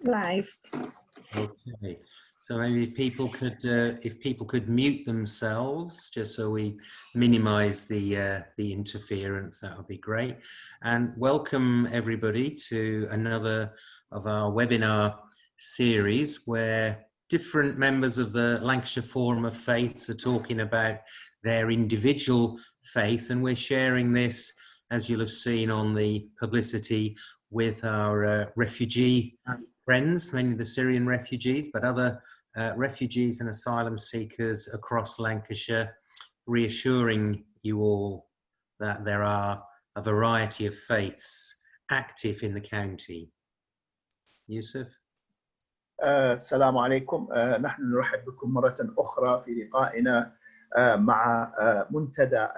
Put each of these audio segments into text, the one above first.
Live. Okay, so maybe if people could mute themselves, just so we minimize the interference, that would be great. And welcome everybody to another of our webinar series where different members of the Lancashire Forum of Faiths are talking about their individual faith, and we're sharing this, as you'll have seen on the publicity, with our refugee friends, mainly the Syrian refugees, but other refugees and asylum seekers across Lancashire, reassuring you all that there are a variety of faiths active in the county. Yusuf? السلام عليكم. نحن نرحب بكم مرة أخرى في لقائنا مع منتدى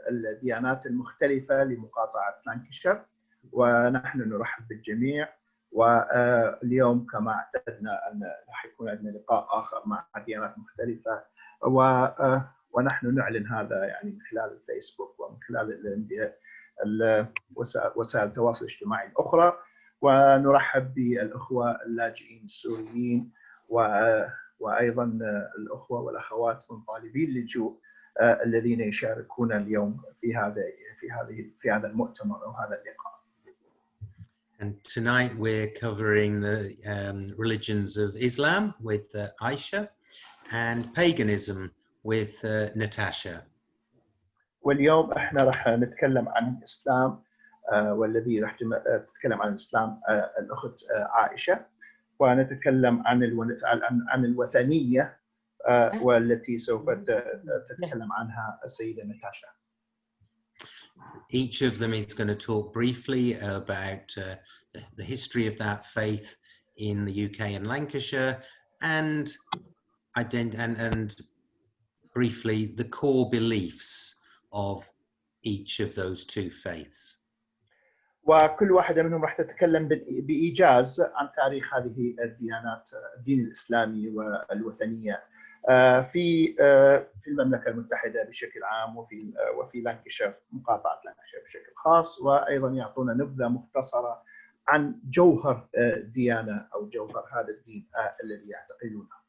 الديانات المختلفة لمقاطعة لانكشير، ونحن نرحب بالجميع. واليوم كما اعتدنا أن راح يكون عندنا لقاء آخر مع ديانات مختلفة، ونحن نعلن هذا يعني من خلال الفيسبوك ومن خلال وسائل التواصل الاجتماعي الأخرى. ونرحب بالأخوة اللاجئين السوريين وأيضا الأخوة والأخوات من طالبي اللجوء الذين يشاركون اليوم في هذا المؤتمر أو هذا اللقاء. And tonight we're covering the religions of Islam with Aisha and paganism with Natasha. واليوم احنا راح نتكلم عن الإسلام، والذي راح تتكلم عن الإسلام الأخت عائشة، ونتكلم عن الوثنية والتي سوف تتكلم عنها السيدة ناتاشا. Each of them is going to talk briefly about the history of that faith in the UK and Lancashire, and briefly the core beliefs of each of those two faiths. وكل واحدة منهم راح تتكلم بإيجاز عن تاريخ هذه الديانات، الدين الإسلامي والوثنية في المملكة المتحدة بشكل عام، وفي لانكشير، مقاطعة لانكشير بشكل خاص، وأيضا يعطونا نبذة مختصرة عن جوهر الديانة أو جوهر هذا الدين الذي يعتقدونه.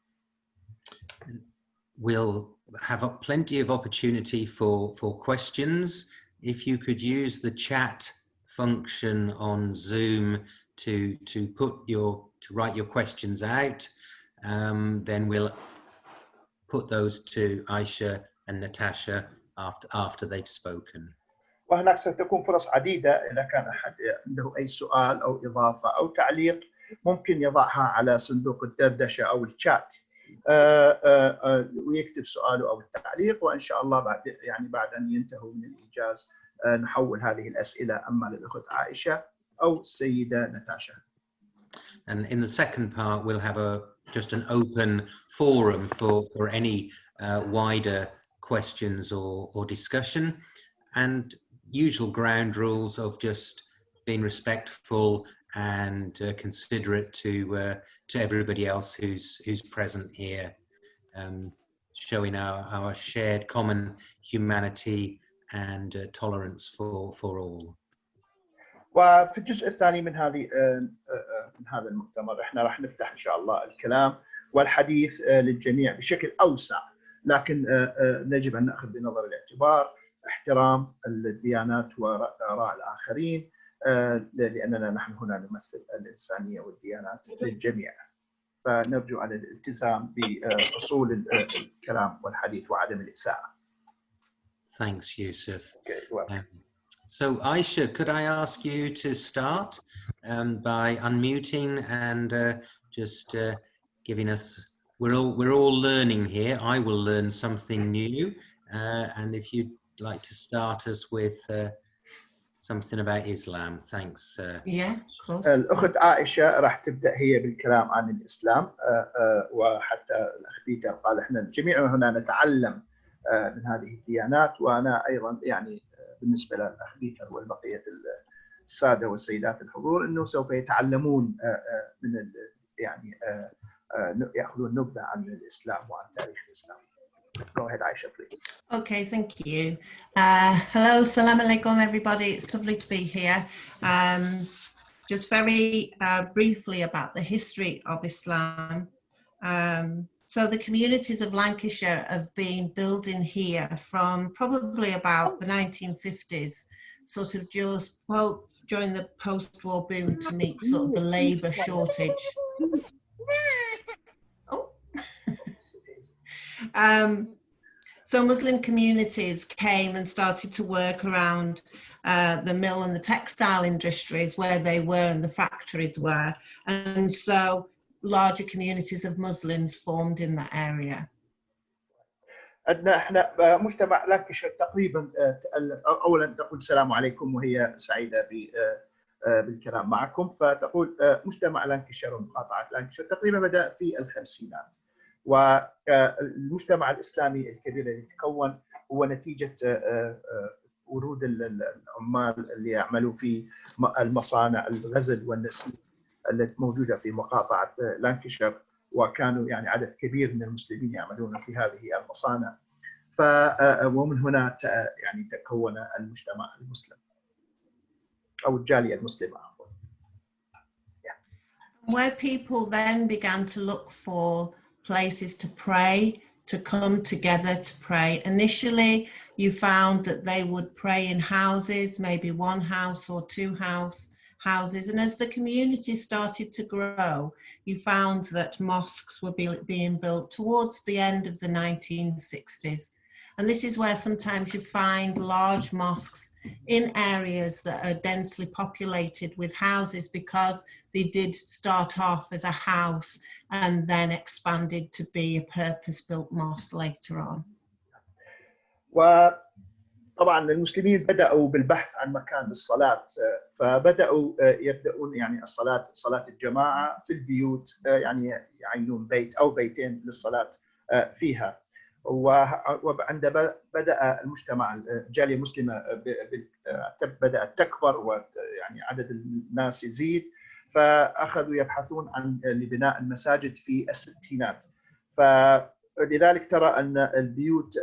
We'll have plenty of opportunity for questions. If you could use the chat function on Zoom to write your questions out, then we'll put those to Aisha and Natasha after they've spoken. وهناك ستكون فرص عديدة إذا كان أحد عنده أي سؤال أو إضافة أو تعليق ممكن يضعها على صندوق الدردشة أو الشات، ويكتب سؤاله أو التعليق، وإن شاء الله بعد أن ينتهوا من الإيجاز نحول هذه الأسئلة أما للأخت عائشة أو السيدة ناتاشا. And in the second part, we'll have just an open forum for any wider questions or discussion, and usual ground rules of just being respectful and considerate to everybody else who's present here, showing our shared common humanity and tolerance for all. وفي الجزء الثاني من هذا المؤتمر احنا راح نفتح ان شاء الله الكلام والحديث للجميع بشكل اوسع، لكن يجب ان ناخذ بنظر الاعتبار احترام الديانات واراء الاخرين، لاننا نحن هنا نمثل الانسانيه والديانات للجميع، فنرجو على الالتزام باصول الكلام والحديث وعدم الاساءه. Thanks, Yusuf. Okay, so Aisha, could I ask you to start by unmuting and just giving us, we're all learning here. I will learn something new, and if you'd like to start us with something about Islam. Thanks. Yeah, of course. الأخت عائشة راح تبدأ هي بالكلام عن الإسلام، وحتى الأخ بيتر قال إحنا الجميع هنا نتعلم من هذه الديانات، وأنا أيضا يعني بالنسبة للأخ بيتر والبقية السادة والسيدات الحضور إنه سوف يتعلمون من يعني يأخذون نبذة عن الإسلام وعن تاريخ الإسلام. Go ahead, Aisha, please. Okay, thank you. Hello, salam alaikum, everybody. It's lovely to be here. just very briefly about the history of Islam. So the communities of Lancashire have been building here from probably about the 1950s, sort of just during the post-war boom to meet sort of the labour shortage. Oh. So Muslim communities came and started to work around the mill and the textile industries where they were and the factories were. And so larger communities of Muslims formed in that area. عندنا احنا مجتمع لانكشير تقريبا اولا تقول السلام عليكم وهي سعيده بالكلام معكم. فتقول مجتمع لانكشير ومقاطعه لانكشير تقريبا بدا في الخمسينات، والمجتمع الاسلامي الكبير الذي تكون هو نتيجه ورود العمال اللي يعملوا في المصانع الغزل والنسيج التي موجوده في مقاطعه لانكشير، وكانوا يعني عدد كبير من المسلمين يعملون في هذه المصانع. ومن هنا يعني تكون المجتمع المسلم او الجاليه المسلمه. Where people then began to look for places to pray, to come together to pray. Initially, you found that they would pray in houses, maybe one house or two houses. And as the community started to grow, you found that mosques were being built towards the end of the 1960s. And this is where sometimes you find large mosques in areas that are densely populated with houses, because they did start off as a house and then expanded to be a purpose-built mosque later on. طبعا المسلمين بدأوا بالبحث عن مكان للصلاة، فبدأوا يبدأون يعني صلاة الجماعة في البيوت، يعني يعينون بيت أو بيتين للصلاة فيها. وعندما بدأ المجتمع الجالية المسلمة بدأت تكبر ويعني عدد الناس يزيد، فأخذوا يبحثون عن لبناء المساجد في الستينات. فلذلك ترى أن البيوت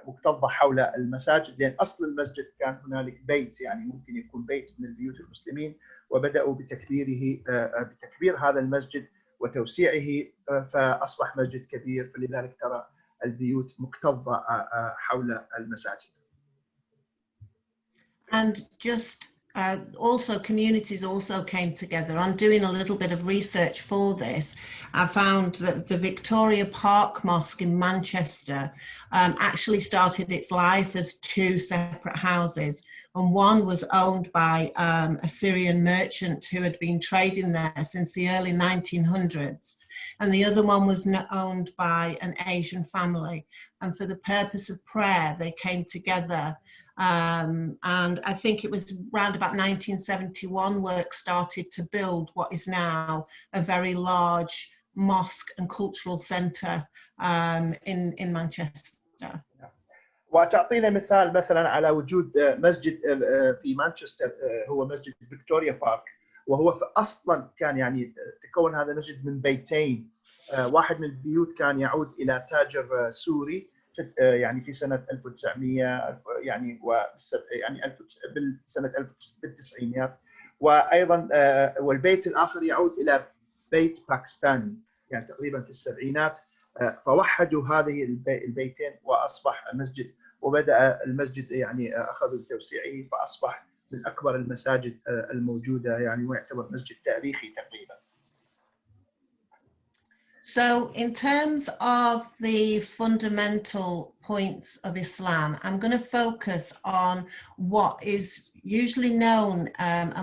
مكتظة حول المساجد، لأن أصل المسجد كان هنالك بيت، يعني ممكن يكون بيت من البيوت المسلمين، وبدأوا بتكبير هذا المسجد وتوسيعه فأصبح مسجد كبير. فلذلك ترى البيوت مكتظة حول المساجد. And just also communities also came together. On doing a little bit of research for this, I found that the Victoria Park Mosque in Manchester actually started its life as two separate houses, and one was owned by a Syrian merchant who had been trading there since the early 1900s, and the other one was owned by an Asian family, and for the purpose of prayer they came together. And I think it was around about 1971 work started to build what is now a very large mosque and cultural centre in Manchester. وتعطينا مثال مثلا على وجود مسجد في مانشستر، هو مسجد فيكتوريا بارك، وهو اصلا كان يعني تكون هذا المسجد من بيتين. واحد من البيوت كان يعود الى تاجر سوري يعني في سنه 1900 يعني بالسنه بالتسعينيات، وايضا والبيت الاخر يعود الى بيت باكستاني يعني تقريبا في السبعينات. فوحدوا هذه البيتين واصبح مسجد، وبدا المسجد يعني اخذوا توسيعه فاصبح من اكبر المساجد الموجوده يعني، ويعتبر مسجد تاريخي تقريبا. So in terms of the fundamental points of Islam, I'm going to focus on what is usually known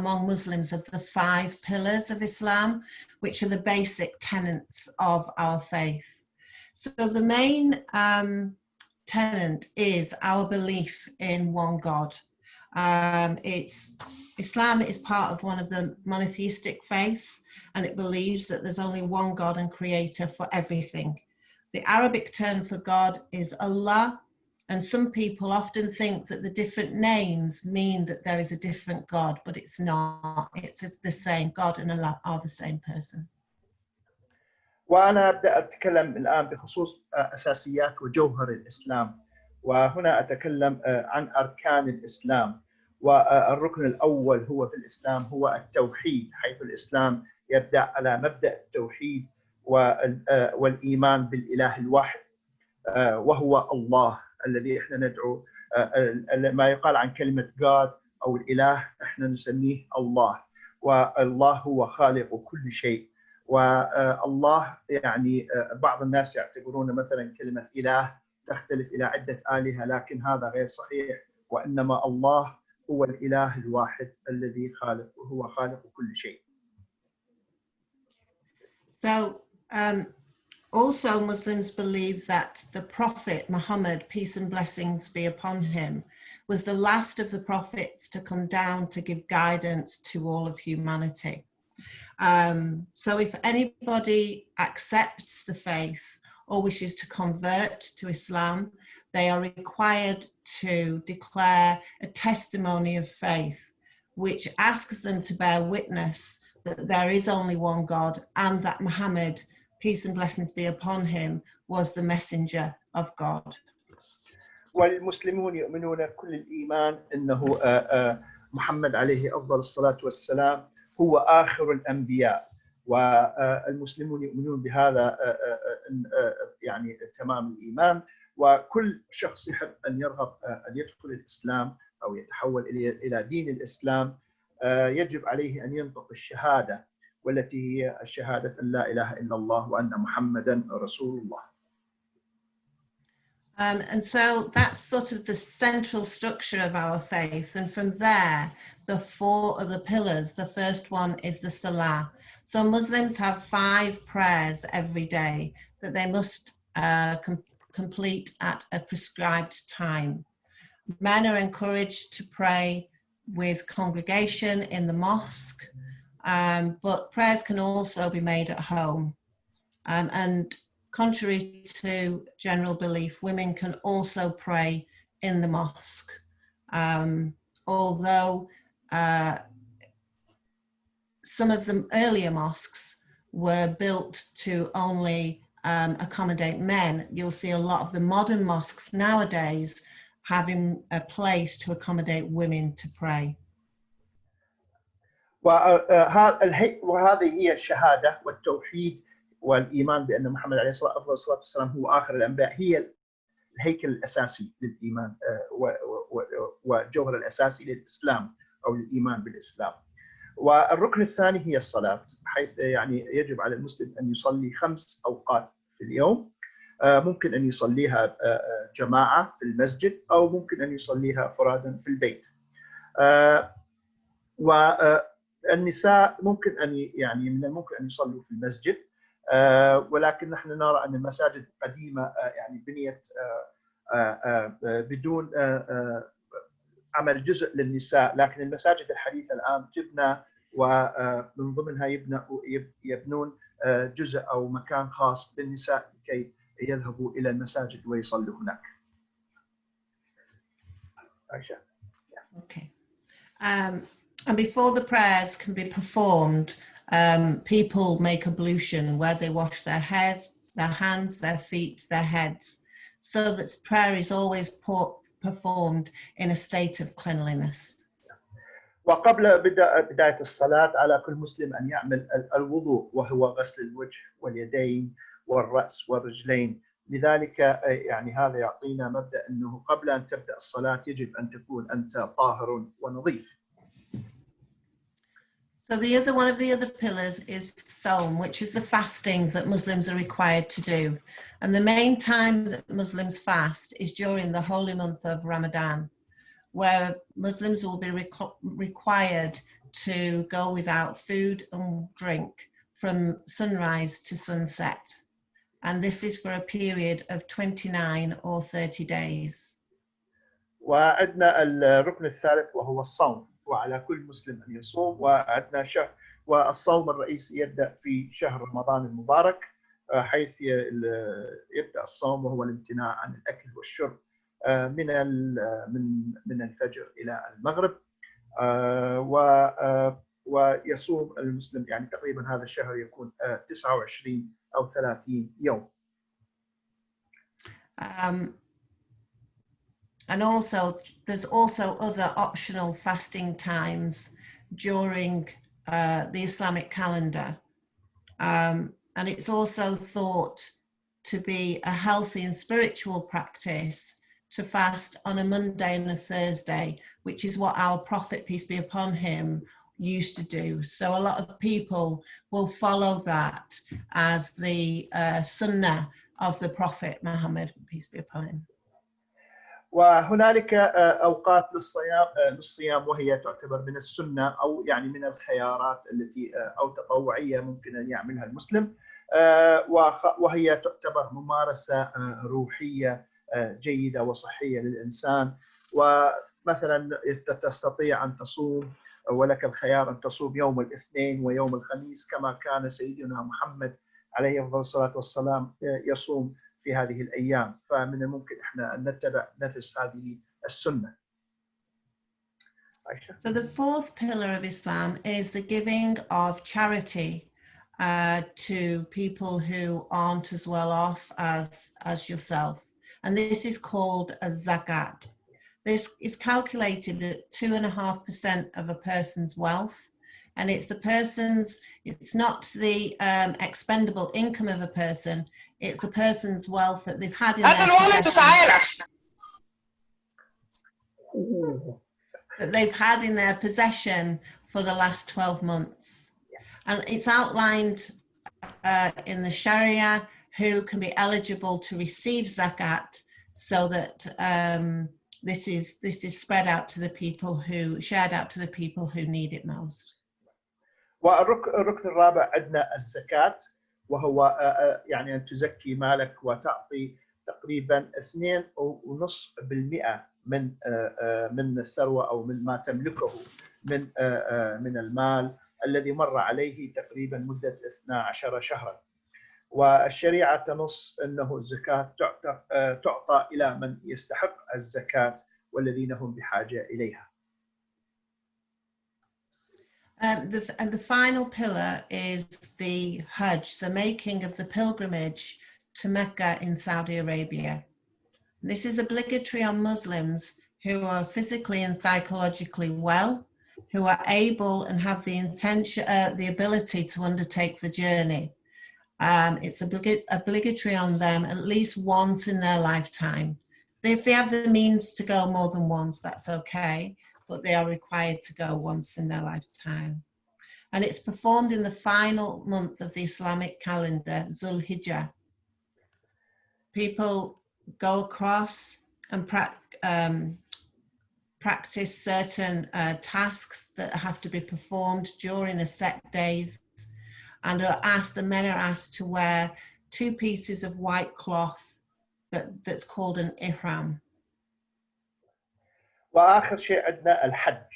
among Muslims of the 5 pillars of Islam, which are the basic tenets of our faith. So the main tenet is our belief in one God. Islam is part of one of the monotheistic faiths, and it believes that there's only one God and creator for everything. The Arabic term for God is Allah, and some people often think that the different names mean that there is a different God, but it's not. It's the same. God and Allah are the same person. وأنا أبدأ أتكلم الآن بخصوص أساسيات وجوهر الإسلام، وهنا أتكلم عن أركان الإسلام. والركن الأول هو في الإسلام هو التوحيد، حيث الإسلام يبدأ على مبدأ التوحيد والإيمان بالإله الواحد، وهو الله الذي احنا ندعو، ما يقال عن كلمة God أو الإله احنا نسميه الله، والله هو خالق كل شيء. والله يعني بعض الناس يعتبرون مثلا كلمة إله تختلف إلى عدة آلهة، لكن هذا غير صحيح، وإنما الله هو الإله الواحد الذي هو خالق كل شيء. So also Muslims believe that the Prophet Muhammad, peace and blessings be upon him, was the last of the prophets to come down to give guidance to all of humanity. So if anybody accepts the faith or wishes to convert to Islam, they are required to declare a testimony of faith, which asks them to bear witness that there is only one God and that Muhammad, peace and blessings be upon him, was the messenger of God. والمسلمون يؤمنون كل الإيمان أنه محمد عليه أفضل الصلاة والسلام هو آخر الأنبياء، والمسلمون يؤمنون بهذا يعني تمام الإيمان. وكل شخص يحب أن يرغب أن يدخل الإسلام أو يتحول إلى دين الإسلام يجب عليه أن ينطق الشهادة، والتي هي شهادة أن لا إله إلا الله وأن محمدا رسول الله. And so that's sort of the central structure of our faith. And from there, the four other pillars. The first one is the Salah. So Muslims have 5 prayers every day that they must complete at a prescribed time. Men are encouraged to pray with congregation in the mosque, but prayers can also be made at home. And contrary to general belief, women can also pray in the mosque, although some of the earlier mosques were built to only accommodate men. You'll see a lot of the modern mosques nowadays having a place to accommodate women to pray. وهذه هي الشهادة والتوحيد والإيمان بأن محمد عليه الصلاة والسلام هو آخر الأنبياء، هي الهيكل الأساسي للإيمان والجوهر الأساسي للإسلام أو الإيمان بالإسلام. والركن الثاني هي الصلاة، حيث يعني يجب على المسلم أن يصلي 5 أوقات في اليوم، ممكن أن يصليها جماعة في المسجد أو ممكن أن يصليها فرادا في البيت. والنساء ممكن أن يعني من الممكن أن يصلوا في المسجد، ولكن نحن نرى أن المساجد القديمة يعني بنيت بدون عمل جزء للنساء، لكن المساجد الحديثة الآن تبنى ومن ضمنها يبنون جزء أو مكان خاص للنساء لكي يذهبوا إلى المساجد ويصلوا هناك. عائشة. Okay. And before the prayers can be performed, people make ablution where they wash their heads, their hands, their feet, their heads, so that prayer is always performed in a state of cleanliness. وقبل بداية الصلاة على كل مسلم أن يعمل الوضوء، وهو غسل الوجه واليدين والرأس والرجلين. لذلك يعني هذا يعطينا مبدأ أنه قبل أن تبدأ الصلاة يجب أن تكون أنت طاهر ونظيف. So one of the other pillars is Sawm, which is the fasting that Muslims are required to do. And the main time that Muslims fast is during the holy month of Ramadan, where Muslims will be required to go without food and drink from sunrise to sunset. And this is for a period of 29 or 30 days. وعندنا الركن الثالث وهو الصوم، وعلى كل مسلم أن يصوم. وعندنا والصوم الرئيسي يبدأ في شهر رمضان المبارك، حيث يبدأ الصوم وهو الامتناع عن الأكل والشرب من الفجر إلى المغرب، ويصوم المسلم يعني تقريبا هذا الشهر يكون 29 أو 30 يوم. And also, there's also other optional fasting times during the Islamic calendar. And it's also thought to be a healthy and spiritual practice to fast on a Monday and a Thursday, which is what our Prophet, peace be upon him, used to do. So a lot of people will follow that as the sunnah of the Prophet Muhammad, peace be upon him. وهنالك اوقات للصيام وهي تعتبر من السنه او يعني من الخيارات التي او تطوعيه ممكن ان يعملها المسلم، وهي تعتبر ممارسه روحيه جيده وصحيه للانسان. ومثلا تستطيع ان تصوم، ولك الخيار ان تصوم يوم الاثنين ويوم الخميس كما كان سيدنا محمد عليه افضل الصلاه والسلام يصوم في هذه الأيام. فمن الممكن إحنا أن نتبع نفس هذه السنة. So the fourth pillar of Islam is the giving of charity to people who aren't as well off as yourself. And this is called a zakat. This is calculated at 2.5% of a person's wealth. And it's it's not the expendable income of a person, it's a person's wealth that they've had in their possession. That they've had in their possession for the last 12 months. And it's outlined in the Sharia who can be eligible to receive zakat, so that this is spread out to the people shared out to the people who need it most. والركن الرابع عندنا الزكاة، وهو يعني أن تزكي مالك وتعطي تقريبا 2.5% من الثروة أو من ما تملكه من المال الذي مر عليه تقريبا مدة 12 شهرا. والشريعة تنص أنه الزكاة تعطى إلى من يستحق الزكاة والذين هم بحاجة إليها. And the final pillar is the Hajj, the making of the pilgrimage to Mecca in Saudi Arabia. This is obligatory on Muslims who are physically and psychologically well, who are able and have the intention, the ability to undertake the journey. It's obligatory on them at least once in their lifetime. But if they have the means to go more than once, that's okay, but they are required to go once in their lifetime. And it's performed in the final month of the Islamic calendar, Zul Hijjah. People go across and practice certain tasks that have to be performed during a set days, and the men are asked to wear 2 pieces of white cloth that's called an ihram. وآخر شيء عندنا الحج،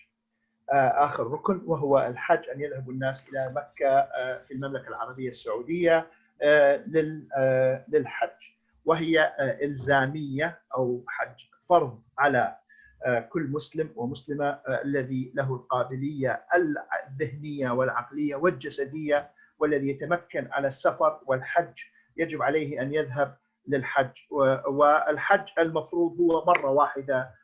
آخر ركن وهو الحج، أن يذهب الناس إلى مكة في المملكة العربية السعودية للحج، وهي إلزامية أو حج فرض على كل مسلم ومسلمة الذي له القابلية الذهنية والعقلية والجسدية والذي يتمكن على السفر والحج، يجب عليه أن يذهب للحج. والحج المفروض هو مرة واحدة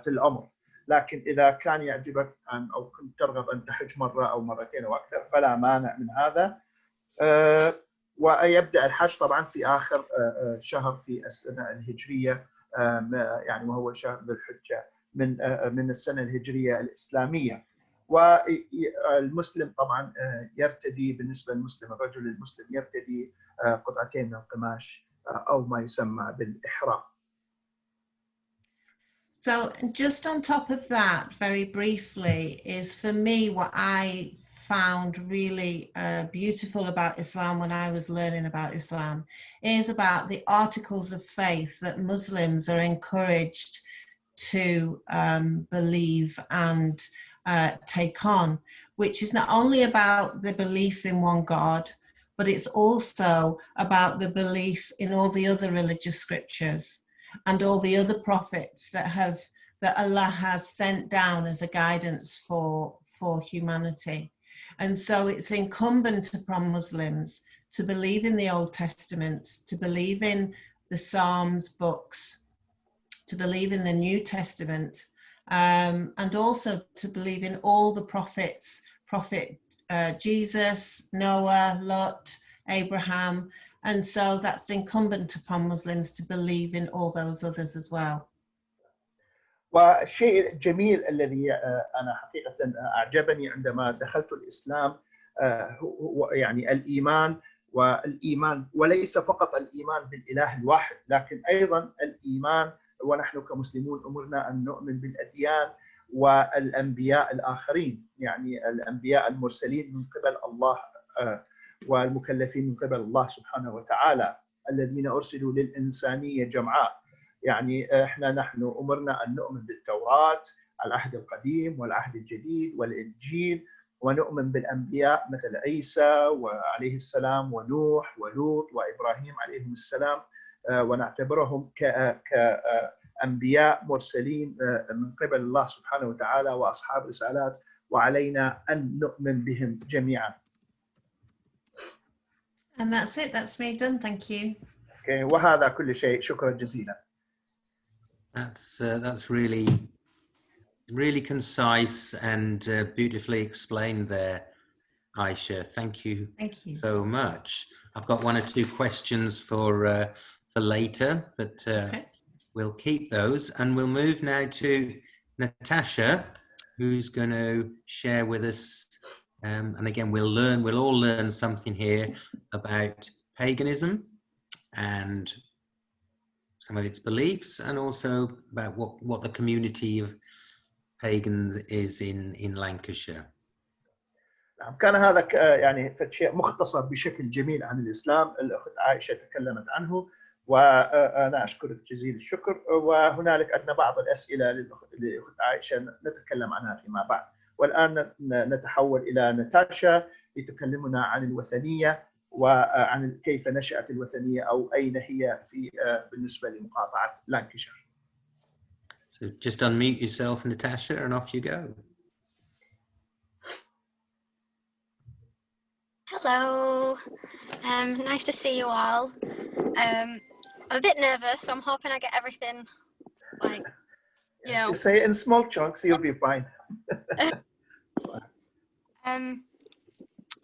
في العمر، لكن إذا كان يعجبك أو كنت ترغب أن تحج مرة أو مرتين أو أكثر فلا مانع من هذا. ويبدأ الحج طبعا في آخر شهر في السنة الهجرية، يعني وهو شهر ذو الحجة من السنة الهجرية الإسلامية. والمسلم طبعا يرتدي، بالنسبة للمسلم الرجل المسلم يرتدي قطعتين من القماش أو ما يسمى بالإحرام. So just on top of that, very briefly, is for me what I found really beautiful about Islam when I was learning about Islam is about the articles of faith that Muslims are encouraged to believe and take on, which is not only about the belief in one God, but it's also about the belief in all the other religious scriptures and all the other prophets that Allah has sent down as a guidance for humanity. And so it's incumbent upon Muslims to believe in the Old Testament, to believe in the Psalms books, to believe in the New Testament, and also to believe in all the prophets, Jesus, Noah, Lot, Abraham. And so that's incumbent upon Muslims to believe in all those others as well. والشيء الجميل الذي أنا حقيقة أعجبني عندما دخلت الإسلام هو يعني الإيمان، والإيمان وليس فقط الإيمان بالإله الواحد، لكن أيضا الإيمان، ونحن كمسلمون أمرنا أن نؤمن بالأديان والأنبياء الآخرين، يعني الأنبياء المرسلين من قبل الله والمكلفين من قبل الله سبحانه وتعالى الذين أرسلوا للإنسانية جمعاء. يعني نحن أمرنا أن نؤمن بالتوراة، العهد القديم والعهد الجديد والإنجيل، ونؤمن بالأنبياء مثل عيسى وعليه السلام ونوح ولوط وإبراهيم عليهم السلام، ونعتبرهم كأنبياء مرسلين من قبل الله سبحانه وتعالى وأصحاب رسالات، وعلينا أن نؤمن بهم جميعا. And that's it. That's me done. Thank you. Okay. وهذا كل شيء. شكرا جزيلا. That's really concise and beautifully explained there, Aisha. Thank you so much. I've got one or two questions for later, but okay. We'll keep those, and we'll move now to Natasha, who's going to share with us. And again, we'll all learn something here about paganism and some of its beliefs, and also about what the community of pagans is in Lancashire. كان هذا يعني شيء مختصر بشكل جميل عن الإسلام، الأخت عائشة تكلمت عنه، وأنا أشكرك جزيل الشكر. وهنالك عندنا بعض الأسئلة للأخت عائشة نتكلم عنها فيما بعد. والآن نتحول إلى ناتاشا لتكلمنا عن الوثنية وعن كيف نشأت الوثنية أو أين هي بالنسبة لمقاطعة لانكشير. So just unmute yourself, Natasha, and off you go. Hello, nice to see you all. I'm a bit nervous, so I'm hoping I get everything, like, you know. Just say it in small chunks, you'll be fine.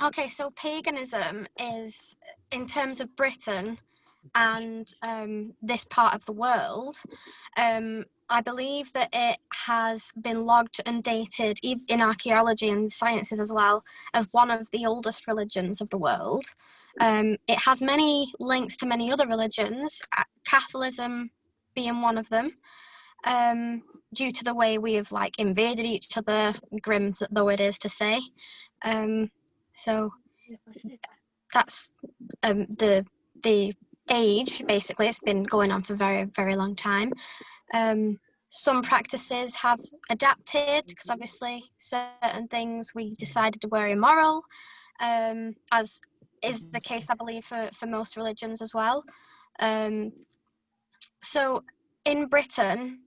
Okay, so paganism is, in terms of Britain and this part of the world, I believe that it has been logged and dated in archaeology and sciences as well as one of the oldest religions of the world. It has many links to many other religions, Catholicism being one of them, due to the way we have like invaded each other, grim though it is to say. So that's the age, basically. It's been going on for a very, very long time. Some practices have adapted because obviously certain things we decided were immoral, as is the case, I believe, for most religions as well. So in Britain,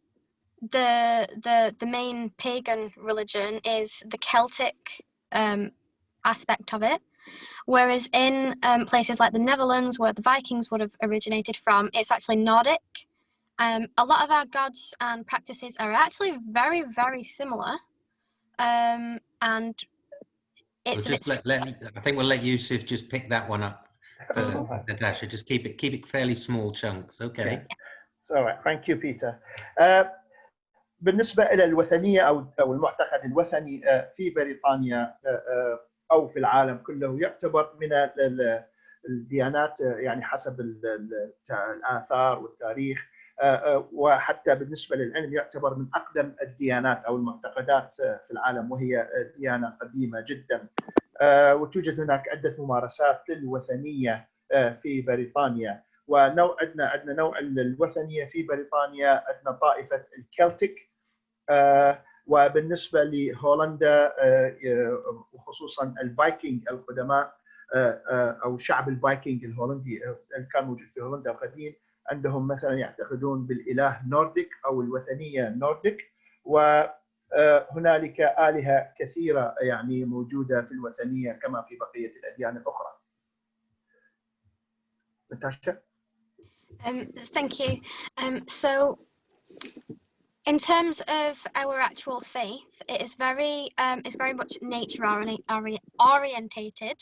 the main pagan religion is the Celtic aspect of it, whereas in places like the Netherlands, where the Vikings would have originated from, it's actually Nordic. A lot of our gods and practices are actually very, very similar, and it's. I think we'll let Yusuf just pick that one up for Natasha. Just keep it fairly small chunks, okay? Yeah. So, thank you, Peter. بالنسبة إلى الوثنية أو المعتقد الوثني في بريطانيا أو في العالم كله، يعتبر من الديانات يعني حسب الآثار والتاريخ، وحتى بالنسبة للعلم يعتبر من أقدم الديانات أو المعتقدات في العالم، وهي ديانة قديمة جدا. وتوجد هناك عدة ممارسات للوثنية في بريطانيا. عندنا نوع الوثنية في بريطانيا، عندنا طائفة الكلتيك، وبالنسبة لهولندا وخصوصا الفايكنج القدماء أو شعب الفايكنج الهولندي اللي كان موجود في هولندا القديم، عندهم مثلا يعتقدون بالإله نورديك أو الوثنية نورديك، وهنالك آلهة كثيرة يعني موجودة في الوثنية كما في بقية الأديان الأخرى. Natasha? Thank you. So In terms of our actual faith, it's very much nature orientated.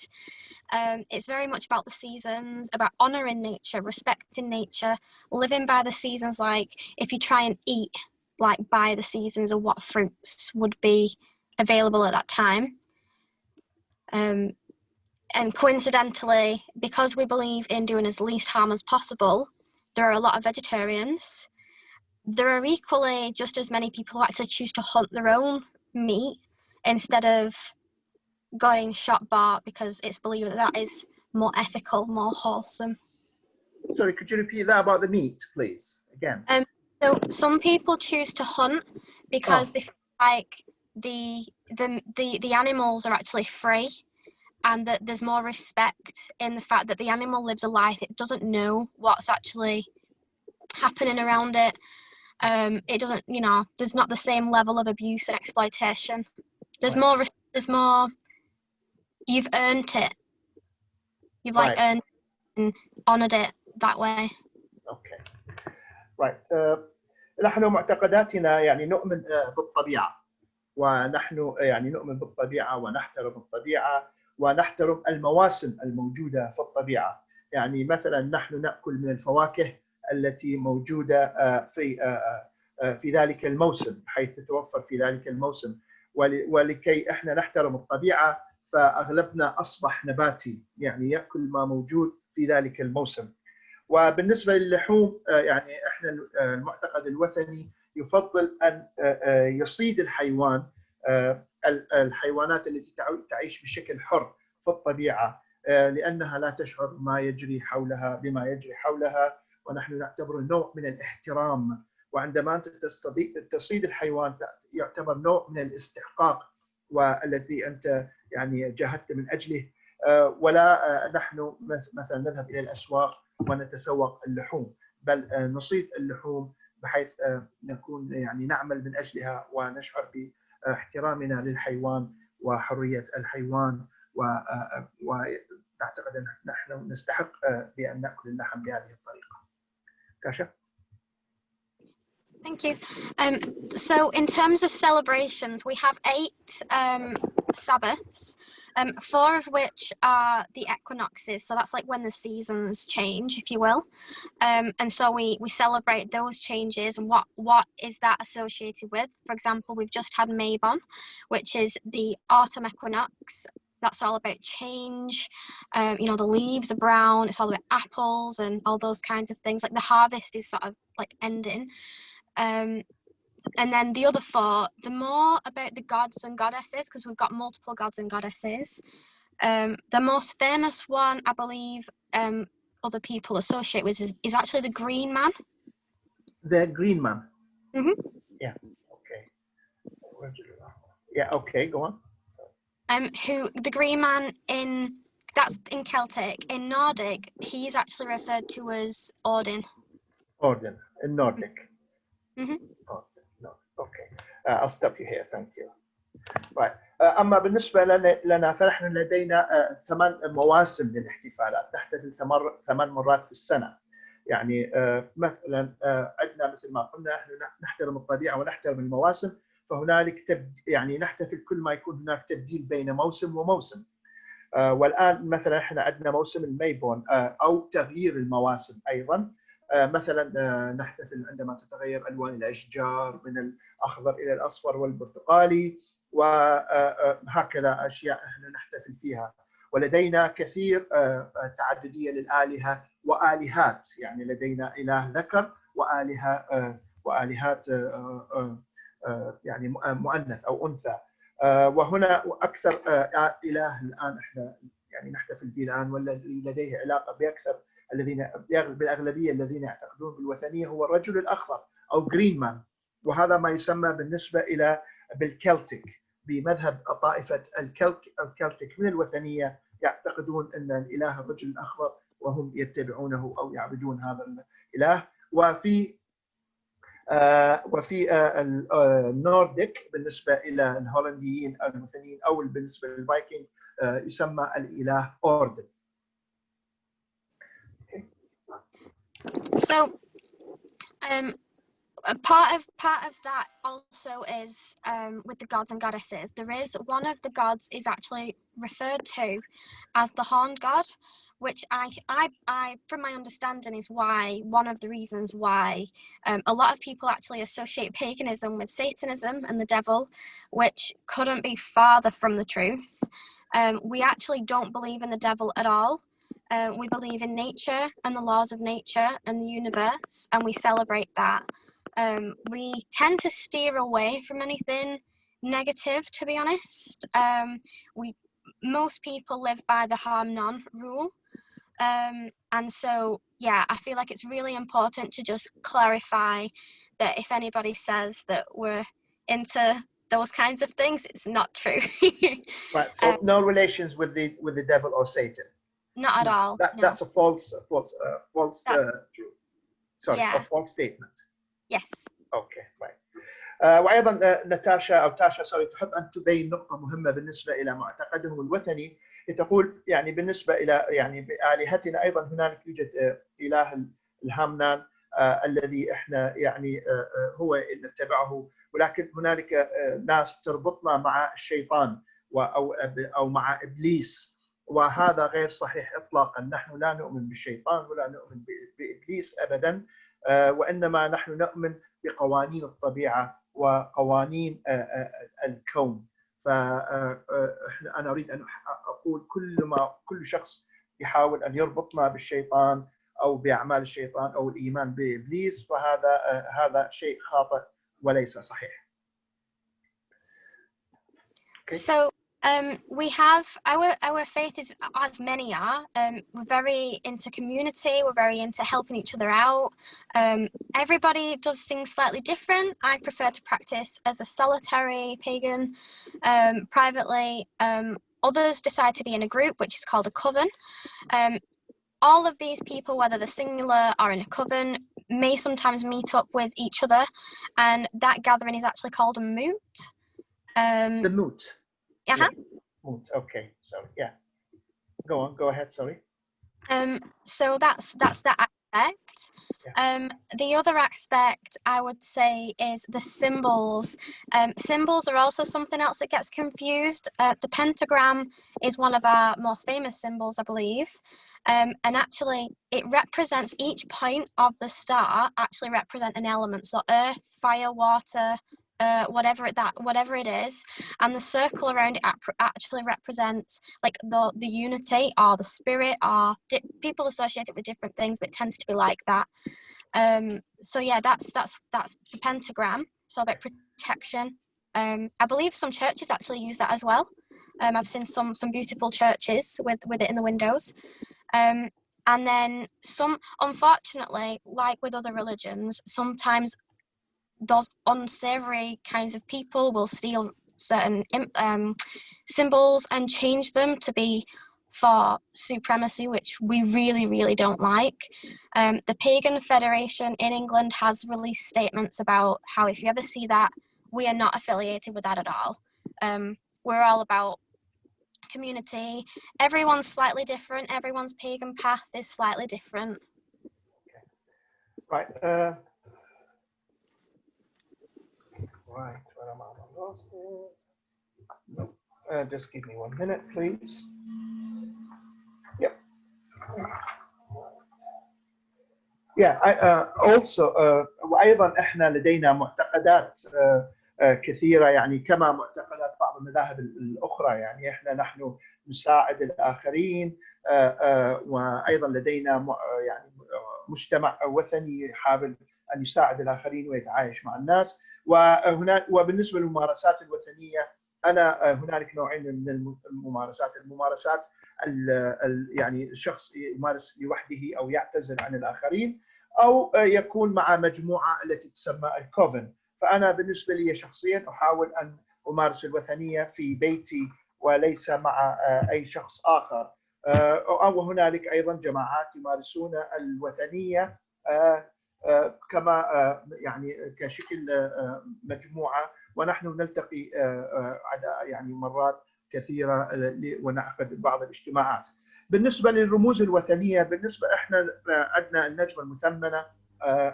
It's very much about the seasons, about honouring nature, respecting nature, living by the seasons. Like if you try and eat like by the seasons of what fruits would be available at that time. And coincidentally, because we believe in doing as least harm as possible, there are a lot of vegetarians. There are equally just as many people who actually choose to hunt their own meat instead of getting shot bar because it's believed that is more ethical, more wholesome. Sorry, could you repeat that about the meat, please, again? So some people choose to hunt because they feel like the animals are actually free, and that there's more respect in the fact that the animal lives a life. It doesn't know what's actually happening around it. It doesn't, there's not the same level of abuse and exploitation. There's more, you've earned it. You've earned and honoured it that way. Okay. Right. نحن معتقداتنا يعني نؤمن بالطبيعة، ونحن يعني نؤمن بالطبيعة ونحترم الطبيعة ونحترم المواسم الموجودة في الطبيعة. يعني مثلا نحن نأكل من الفواكه التي موجودة في ذلك الموسم، حيث تتوفر في ذلك الموسم. ولكي احنا نحترم الطبيعة فأغلبنا أصبح نباتي، يعني يأكل ما موجود في ذلك الموسم. وبالنسبة للحوم يعني احنا المعتقد الوثني يفضل أن يصيد الحيوان، الحيوانات التي تعيش بشكل حر في الطبيعة، لأنها لا تشعر ما يجري حولها بما يجري حولها، ونحن نعتبر نوع من الاحترام. وعندما أنت تصيد الحيوان يعتبر نوع من الاستحقاق والذي أنت يعني جاهدت من أجله. ولا نحن مثلا نذهب إلى الأسواق ونتسوق اللحوم، بل نصيد اللحوم بحيث نكون يعني نعمل من أجلها ونشعر باحترامنا للحيوان وحرية الحيوان، ونعتقد أن نحن نستحق بأن نأكل اللحم بهذه الطريقة. كاشا. Thank you. So in terms of celebrations, we have 8 Sabbaths, 4 of which are the equinoxes. So that's like when the seasons change, if you will. And so we celebrate those changes and what is that associated with. For example, we've just had Mabon, which is the autumn equinox. That's all about change. The leaves are brown. It's all about apples and all those kinds of things. Like the harvest is sort of like ending. And then the other 4, the more about the gods and goddesses, because we've got multiple gods and goddesses. The most famous one, I believe, other people associate with is actually the Green Man. The Green Man. Mm-hmm. Yeah. Okay. Yeah. Okay. Go on. Who the Green Man that's in Celtic. In Nordic, he's actually referred to as Odin. Odin in Nordic. Mm-hmm. No. Okay. I'll stop you here. Thank you. Right. أما بالنسبة لنا فنحن لدينا 8 مواسم للاحتفالات، نحتفل 8 مرات في السنة. يعني مثلا عندنا مثل ما قلنا نحن نحترم الطبيعة ونحترم المواسم، فهنالك يعني نحتفل كل ما يكون هناك تبديل بين موسم وموسم. والآن مثلا احنا عندنا موسم الميبون أو تغيير المواسم أيضا. مثلا نحتفل عندما تتغير ألوان الأشجار من الأخضر إلى الأصفر والبرتقالي، وهكذا أشياء احنا نحتفل فيها. ولدينا كثير تعددية للآلهة وآلهات، يعني لدينا إله ذكر وآلهات يعني مؤنث أو أنثى. وهنا أكثر إله الآن احنا يعني نحتفل به الآن والذي لديه علاقة بأكثر الذين بالأغلبية الذين يعتقدون بالوثنية هو الرجل الأخضر أو جرين مان. وهذا ما يسمى بالنسبة إلى بالكلتيك، بمذهب طائفة الكلتيك من الوثنية يعتقدون أن الإله الرجل الأخضر، وهم يتبعونه أو يعبدون هذا الإله. وفي النورديك بالنسبة إلى الهولنديين الوثنيين أو بالنسبة للفايكنج يسمى الإله أوردن. So part of that also is with the gods and goddesses. There is one of the gods is actually referred to as the horned god, which I from my understanding is why one of the reasons why a lot of people actually associate paganism with Satanism and the devil, which couldn't be farther from the truth. We actually don't believe in the devil at all. We believe in nature and the laws of nature and the universe, and we celebrate that. We tend to steer away from anything negative, to be honest. Most people live by the harm none rule. And so, yeah, I feel like it's really important to just clarify that if anybody says that we're into those kinds of things, it's not true. Right. So no relations with the devil or Satan. Not at all. That's a false truth. Sorry, yeah. a false statement. Yes. اوكي right. وايضا ناتاشا او تاشا تحب ان تبين نقطه مهمه بالنسبه الى معتقدهم الوثني. تقول يعني بالنسبه الى يعني بالهتنا ايضا هنالك يوجد اله الهامنان الذي احنا يعني هو نتبعه، ولكن هنالك ناس تربطنا مع الشيطان او مع ابليس، وهذا غير صحيح اطلاقا. نحن لا نؤمن بالشيطان ولا نؤمن بابليس ابدا، وانما نحن نؤمن بقوانين الطبيعه وقوانين الكون. فانا اريد ان اقول كل شخص يحاول ان يربطنا بالشيطان او باعمال الشيطان او الايمان بابليس، فهذا شيء خاطئ وليس صحيح. Okay. So we have our faith is, as many are, we're very into community, we're very into helping each other out. Everybody does things slightly different. I prefer to practice as a solitary pagan privately. Others decide to be in a group, which is called a coven. All of these people, whether they're singular or in a coven, may sometimes meet up with each other, and that gathering is actually called a moot. The moot. Uh-huh. Yeah. Moot. Okay. Sorry. Yeah. Go ahead. Sorry. So that's that aspect. Yeah. The other aspect I would say is the symbols. Symbols are also something else that gets confused. The pentagram is one of our most famous symbols, I believe. And actually it represents each point of the star actually represent an element. So earth, fire, water, whatever it is, and the circle around it actually represents like the unity or the spirit, or people associate it with different things, but it tends to be like that. So yeah, that's the pentagram. So about protection. I believe some churches actually use that as well. I've seen some beautiful churches with it in the windows. And then some, unfortunately, like with other religions, sometimes those unsavory kinds of people will steal certain symbols and change them to be for supremacy, which we really, really don't like. The Pagan Federation in England has released statements about how if you ever see that, we are not affiliated with that at all. We're all about community. Everyone's slightly different. Everyone's pagan path is slightly different. Right. Right, where am I? Lost it. No. Just give me 1 minute, please. Yep. Yeah. Also وأيضا إحنا لدينا معتقدات كثيرة، يعني كما معتقدات بعض المذاهب الأخرى. يعني نحن نساعد الآخرين، وأيضا لدينا يعني مجتمع وثني يحاول أن يساعد الآخرين ويتعايش مع الناس. وبالنسبه للممارسات الوثنيه، هنالك نوعين من الممارسات. يعني الشخص يمارس لوحده او يعتزل عن الاخرين، او يكون مع مجموعه التي تسمى الكوفن. فانا بالنسبه لي شخصيا احاول ان امارس الوثنيه في بيتي وليس مع اي شخص اخر. وهنالك ايضا جماعات يمارسون الوثنيه كما يعني كشكل مجموعه، ونحن نلتقي يعني مرات كثيره ونعقد بعض الاجتماعات. بالنسبه للرموز الوثنيه، بالنسبه احنا عندنا النجمه المثمنه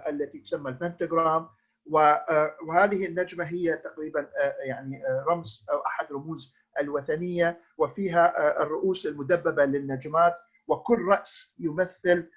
التي تسمى البنتاغرام، وهذه النجمة هي تقريبا يعني رمز أو أحد رموز الوثنية، وفيها الرؤوس المدببة للنجمات، وكل رأس يمثل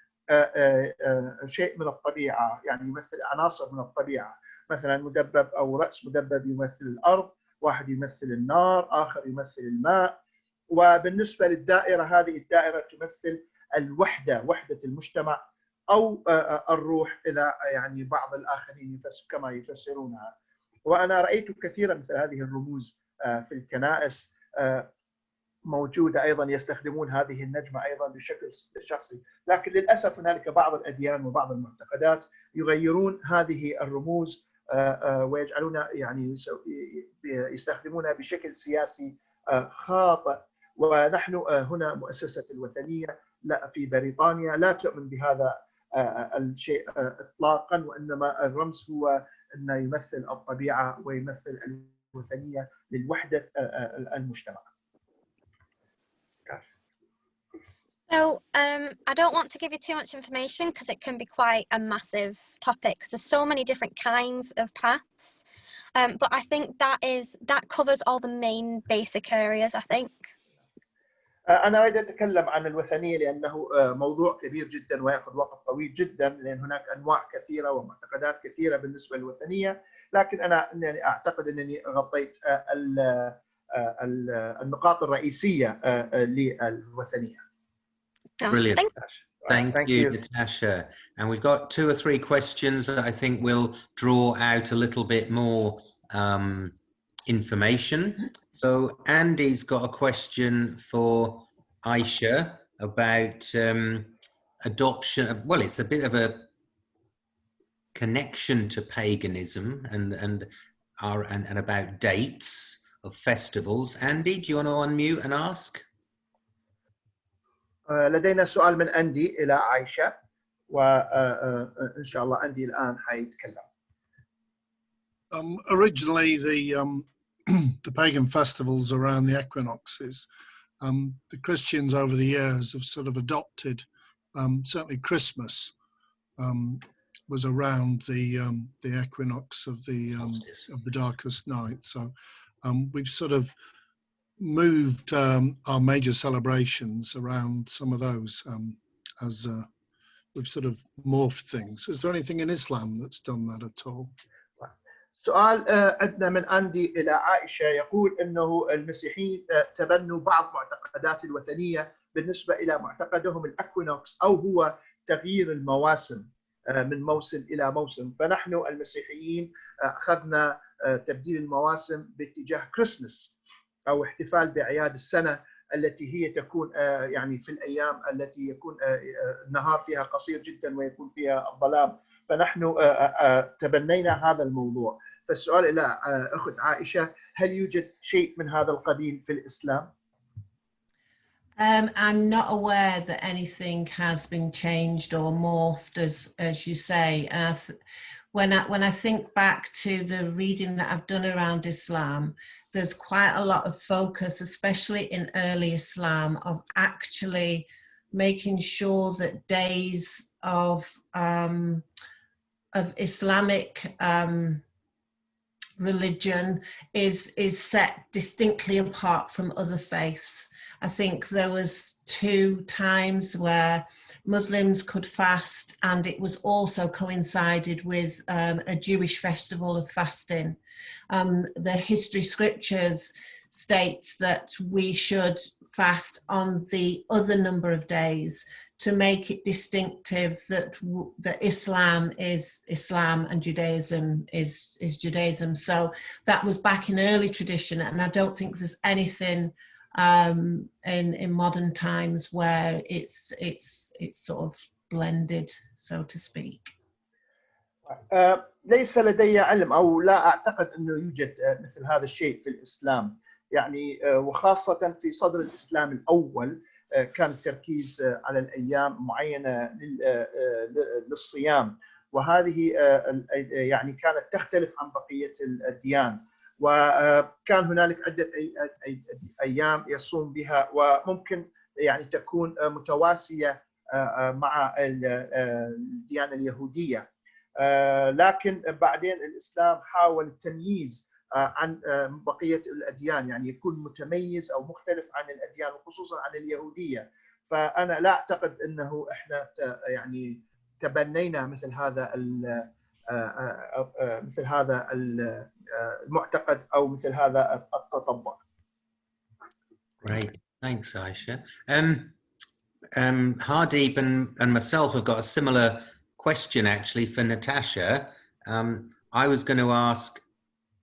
شيء من الطبيعة، يعني يمثل عناصر من الطبيعة. مثلا مدبب أو رأس مدبب يمثل الأرض، واحد يمثل النار، آخر يمثل الماء. وبالنسبة للدائرة، هذه الدائرة تمثل الوحدة، وحدة المجتمع، أو الروح إذا يعني بعض الآخرين كما يفسرونها. وأنا رأيت كثيرا مثل هذه الرموز في الكنائس موجودة أيضا، يستخدمون هذه النجمة أيضا بشكل شخصي. لكن للأسف هنالك بعض الأديان وبعض المعتقدات يغيرون هذه الرموز ويجعلون يعني يستخدمونها بشكل سياسي خاطئ. ونحن هنا مؤسسة الوثنية لا في بريطانيا لا تؤمن بهذا الشيء إطلاقا، وإنما الرمز هو أنه يمثل الطبيعة ويمثل الوثنية للوحدة المجتمع. So I don't want to give you too much information because it can be quite a massive topic because there's so many different kinds of paths. But I think that covers all the main basic areas, I think. أنا أريد أتكلم عن الوثنية لأنه موضوع كبير جدا ويأخذ وقت طويل جدا، لأن هناك أنواع كثيرة ومعتقدات كثيرة بالنسبة للوثنية. لكن أنا يعني أعتقد أنني غطيت النقاط الرئيسية للوثنية. Brilliant. Thank Thank you, you, Natasha. And we've got 2 or 3 questions that I think will draw out a little bit more information. So Andy's got a question for Aisha about adoption. Well, it's a bit of a connection to paganism and about dates of festivals. Andy, do you want to unmute and ask? لدينا سؤال من أندي إلى عائشة، وإن شاء الله أندي الآن حيتكلم. Originally, the pagan festivals around the equinoxes, the Christians over the years have sort of adopted. Certainly, Christmas was around the equinox of the darkest night. So we've sort of moved our major celebrations around some of those as we've sort of morphed things. Is there anything in Islam that's done that at all? سؤال عندنا من أندي إلى عائشة، يقول أنه المسيحيين تبنوا بعض معتقدات الوثنية بالنسبة إلى معتقدهم الأكوينوكس، أو هو تغيير المواسم من موسم إلى موسم. فنحن المسيحيين أخذنا تبديل المواسم باتجاه كريسمس أو احتفال بأعياد السنة التي هي تكون يعني في الأيام التي يكون النهار فيها قصير جدا ويكون فيها الظلام. فنحن تبنينا هذا الموضوع. فالسؤال إلى أخت عائشة، هل يوجد شيء من هذا القبيل في الإسلام؟ I'm not aware that anything has been changed or morphed, as you say. When I think back to the reading that I've done around Islam, there's quite a lot of focus, especially in early Islam, of actually making sure that days of Islamic religion is set distinctly apart from other faiths. I think there was 2 times where Muslims could fast, and it was also coincided with a Jewish festival of fasting. The history scriptures states that we should fast on the other number of days to make it distinctive that Islam is Islam and Judaism is Judaism. So that was back in early tradition, and I don't think there's anything in modern times where it's sort of blended, so to speak. ليس لدي علم أو لا أعتقد أنه يوجد مثل هذا الشيء في الإسلام، يعني وخاصة في صدر الإسلام الأول كان التركيز على الأيام معينة للصيام، وهذه يعني كانت تختلف عن بقية الأديان. وكان هنالك عدة أيام يصوم بها، وممكن يعني تكون متواسية مع الديانة اليهودية. لكن بعدين الإسلام حاول التمييز عن بقية الأديان، يعني يكون متميز أو مختلف عن الأديان وخصوصا عن اليهودية. فأنا لا أعتقد أنه إحنا يعني تبنينا مثل هذا المعتقد أو مثل هذا التطبع. Great, thanks, Aisha. Hardeep and myself have got a similar question actually for Natasha. I was going to ask,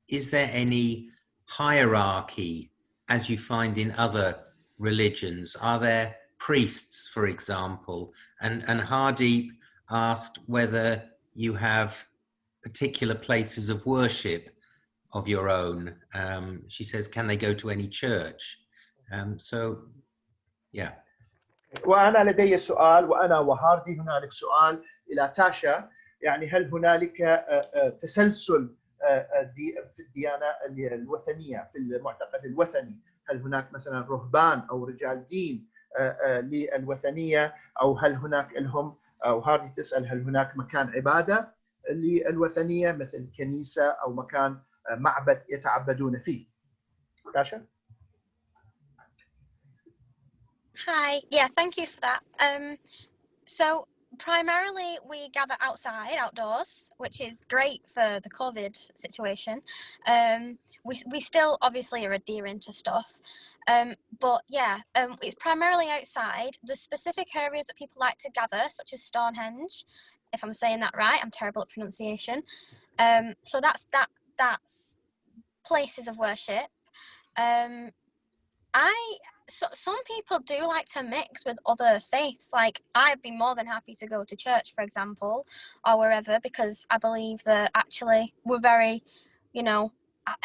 is there any hierarchy as you find in other religions? Are there priests, for example? And Hardeep asked whether you have particular places of worship of your own. She says, can they go to any church? So, yeah. وأنا لدي سؤال، وأنا وهاردي هنالك سؤال إلى تاشا، يعني هل هنالك تسلسل في الديانة الوثنية، في المعتقد الوثني؟ هل هناك مثلا رهبان أو رجال دين للوثنية، أو هل هناك لهم، أو هاردي تسأل هل هناك مكان عبادة للوثنية مثل كنيسة أو مكان معبد يتعبدون فيه؟ تاشا. Hi, yeah, thank you for that. So primarily we gather outside, outdoors, which is great for the COVID situation. We still obviously are adhering to stuff, but yeah, it's primarily outside. The specific areas that people like to gather, such as Stonehenge, if I'm saying that right, I'm terrible at pronunciation. So that's places of worship. Some people do like to mix with other faiths. Like, I'd be more than happy to go to church, for example, or wherever, because I believe that actually we're very, you know,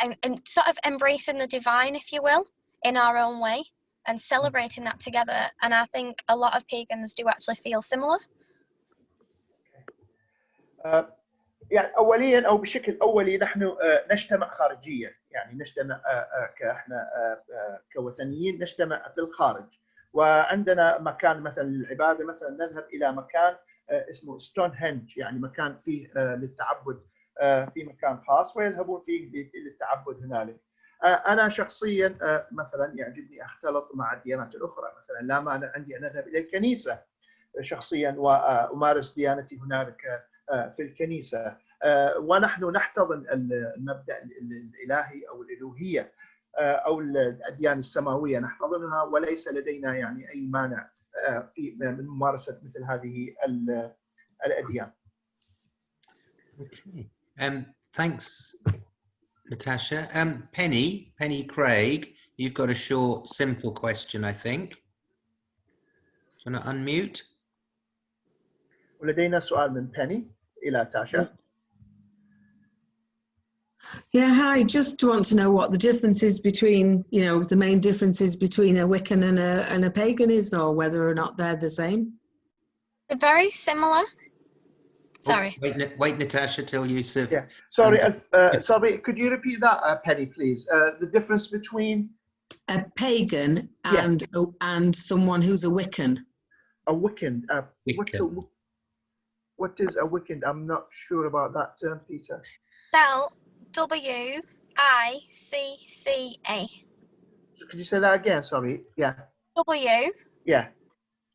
and sort of embracing the divine, if you will, in our own way and celebrating that together. And I think a lot of pagans do actually feel similar. يعني أوليا أو بشكل أولي نحن نجتمع خارجيا، يعني نجتمع كإحنا كوثنيين نجتمع في الخارج، وعندنا مكان مثلا للعبادة، مثلا نذهب إلى مكان اسمه ستونهنج، يعني مكان فيه للتعبد في مكان خاص ويذهبون فيه للتعبد هنالك. أنا شخصيا مثلا يعجبني أختلط مع الديانات الأخرى، مثلا لا مانع عندي أن أذهب إلى الكنيسة شخصيا وأمارس ديانتي هنالك في الكنيسة، ونحن نحتضن المبدأ الإلهي أو الإلوهية أو الأديان السماوية، نحتضنها وليس لدينا يعني أي مانع من ممارسة مثل هذه الأديان. Okay. Thanks, Natasha. Penny Craig, you've got a short, simple question, I think. Do you want to unmute? ولدينا سؤال من بيني إلى تاشا. Yeah, hi. Just want to know what the difference is between, you know, the main differences between a Wiccan and a pagan is, or whether or not they're the same. They're very similar. Sorry. Oh, wait, Natasha, till Yusuf. Yeah. Sorry, could you repeat that, Penny, please? The difference between a pagan and someone who's a Wiccan. A Wiccan. Wiccan. What is a Wiccan? I'm not sure about that term, Peter. Spell W-I-C-C-A. So could you say that again? Sorry. Yeah. W. Yeah.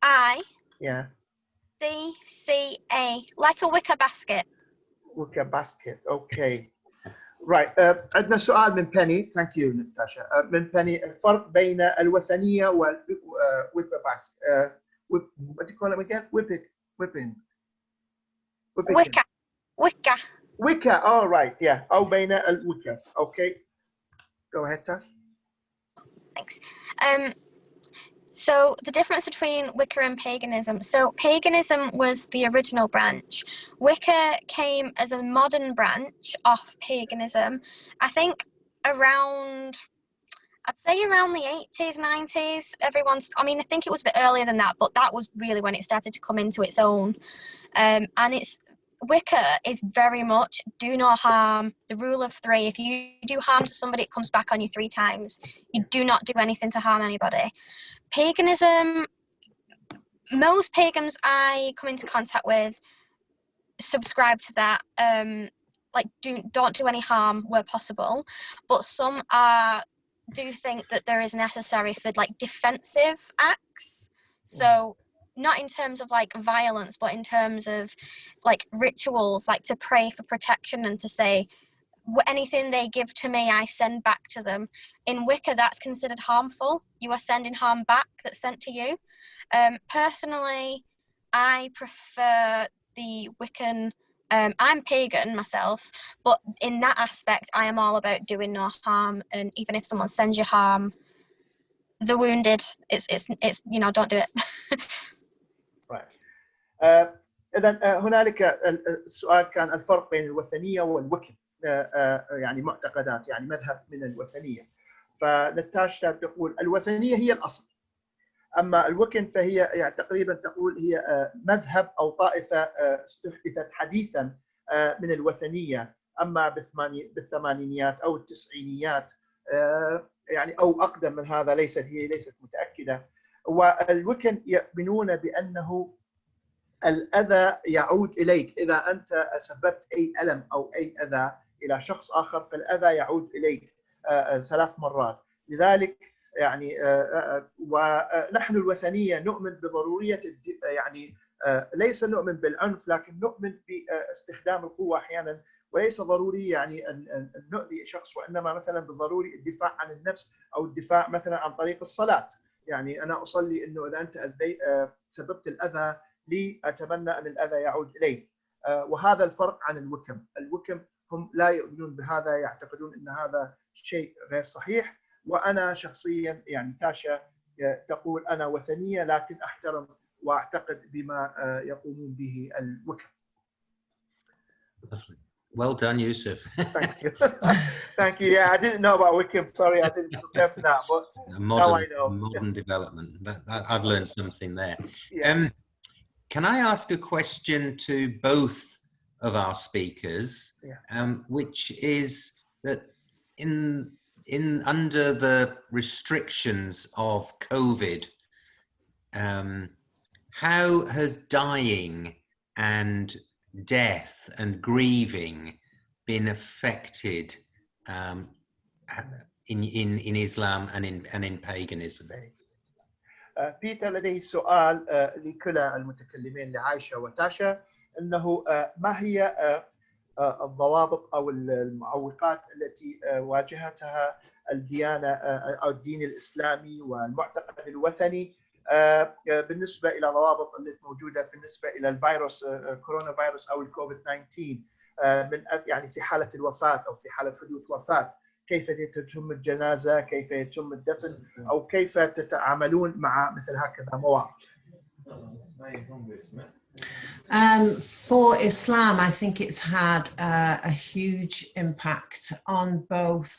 I. Yeah. C-C-A. Like a wicker basket. Wicker basket. Okay. Right. عندنا سؤال من بني. Thank you, Natasha. من بني، الفرق بين الوثنية والwicker basket. What do you call them again? Whipping. Wicca. Wicca. All right. Yeah. أو بين الوicca. Okay. Go ahead, Tash. Thanks. So the difference between Wicca and paganism. So paganism was the original branch. Wicca came as a modern branch off paganism. I think around the 80s, 90s, I think it was a bit earlier than that, but that was really when it started to come into its own. And Wicca is very much do no harm, the rule of three. If you do harm to somebody, it comes back on you 3 times. You do not do anything to harm anybody. Paganism, most pagans I come into contact with subscribe to that. Like don't do any harm where possible, but some do think that there is necessary for like defensive acts. So not in terms of like violence, but in terms of like rituals, like to pray for protection and to say anything they give to me, I send back to them. In Wicca, that's considered harmful. You are sending harm back that's sent to you. Personally, I prefer the Wiccan. I'm pagan myself, but in that aspect, I am all about doing no harm. And even if someone sends you harm, the wounded, it's you know, don't do it. Right. إذا هنالك السؤال كان الفرق بين الوثنية والوكن، يعني معتقدات، يعني مذهب من الوثنية. فنتاشا تقول الوثنية هي الأصل، أما الوكن فهي يعني تقريبا تقول هي مذهب أو طائفة استحدثت حديثا من الوثنية، أما بالثمانينيات أو التسعينيات يعني أو أقدم من هذا، ليست متأكدة. والوكن يؤمنون بأنه الأذى يعود إليك، إذا أنت سببت أي ألم أو أي أذى إلى شخص آخر فالأذى يعود إليك 3 مرات. لذلك يعني ونحن الوثنية نؤمن بضرورية يعني ليس نؤمن بالعنف، لكن نؤمن باستخدام القوة أحيانا، وليس ضروري يعني أن نؤذي شخص، وإنما مثلا بالضروري الدفاع عن النفس أو الدفاع مثلا عن طريق الصلاة. يعني أنا أصلي أنه إذا أنت سببت الأذى لي أتمنى أن الأذى يعود إليك. وهذا الفرق عن الوكم. الوكم هم لا يؤمنون بهذا، يعتقدون أن هذا شيء غير صحيح. وأنا شخصيا يعني تاشا تقول أنا وثنية، لكن أحترم وأعتقد بما يقومون به الوكم. Well done, Yusuf. Thank you. Thank you. Yeah, I didn't know about Wickham. Sorry, I didn't prepare for that, but now I know. Modern development. I've learned something there. Yeah. Can I ask a question to both of our speakers, which is that in under the restrictions of COVID, how has dying and death and grieving been affected in Islam and in paganism? بيتر لديه سؤال لكلا المتكلمين لعائشة وتاشا، أنه ما هي الضوابط أو المعوقات التي واجهتها الديانة أو الدين الإسلامي والمعتقد الوثني بالنسبة إلى ضوابط التي موجودة بالنسبة إلى الفيروس كورونا فيروس أو الكوفيد 19، من يعني في حالة الوفاة أو في حالة حدوث وفاة، كيف تتم الجنازة، كيف يتم الدفن، أو كيف تتعاملون مع مثل هكذا مواقف؟ For Islam, I think it's had a huge impact on both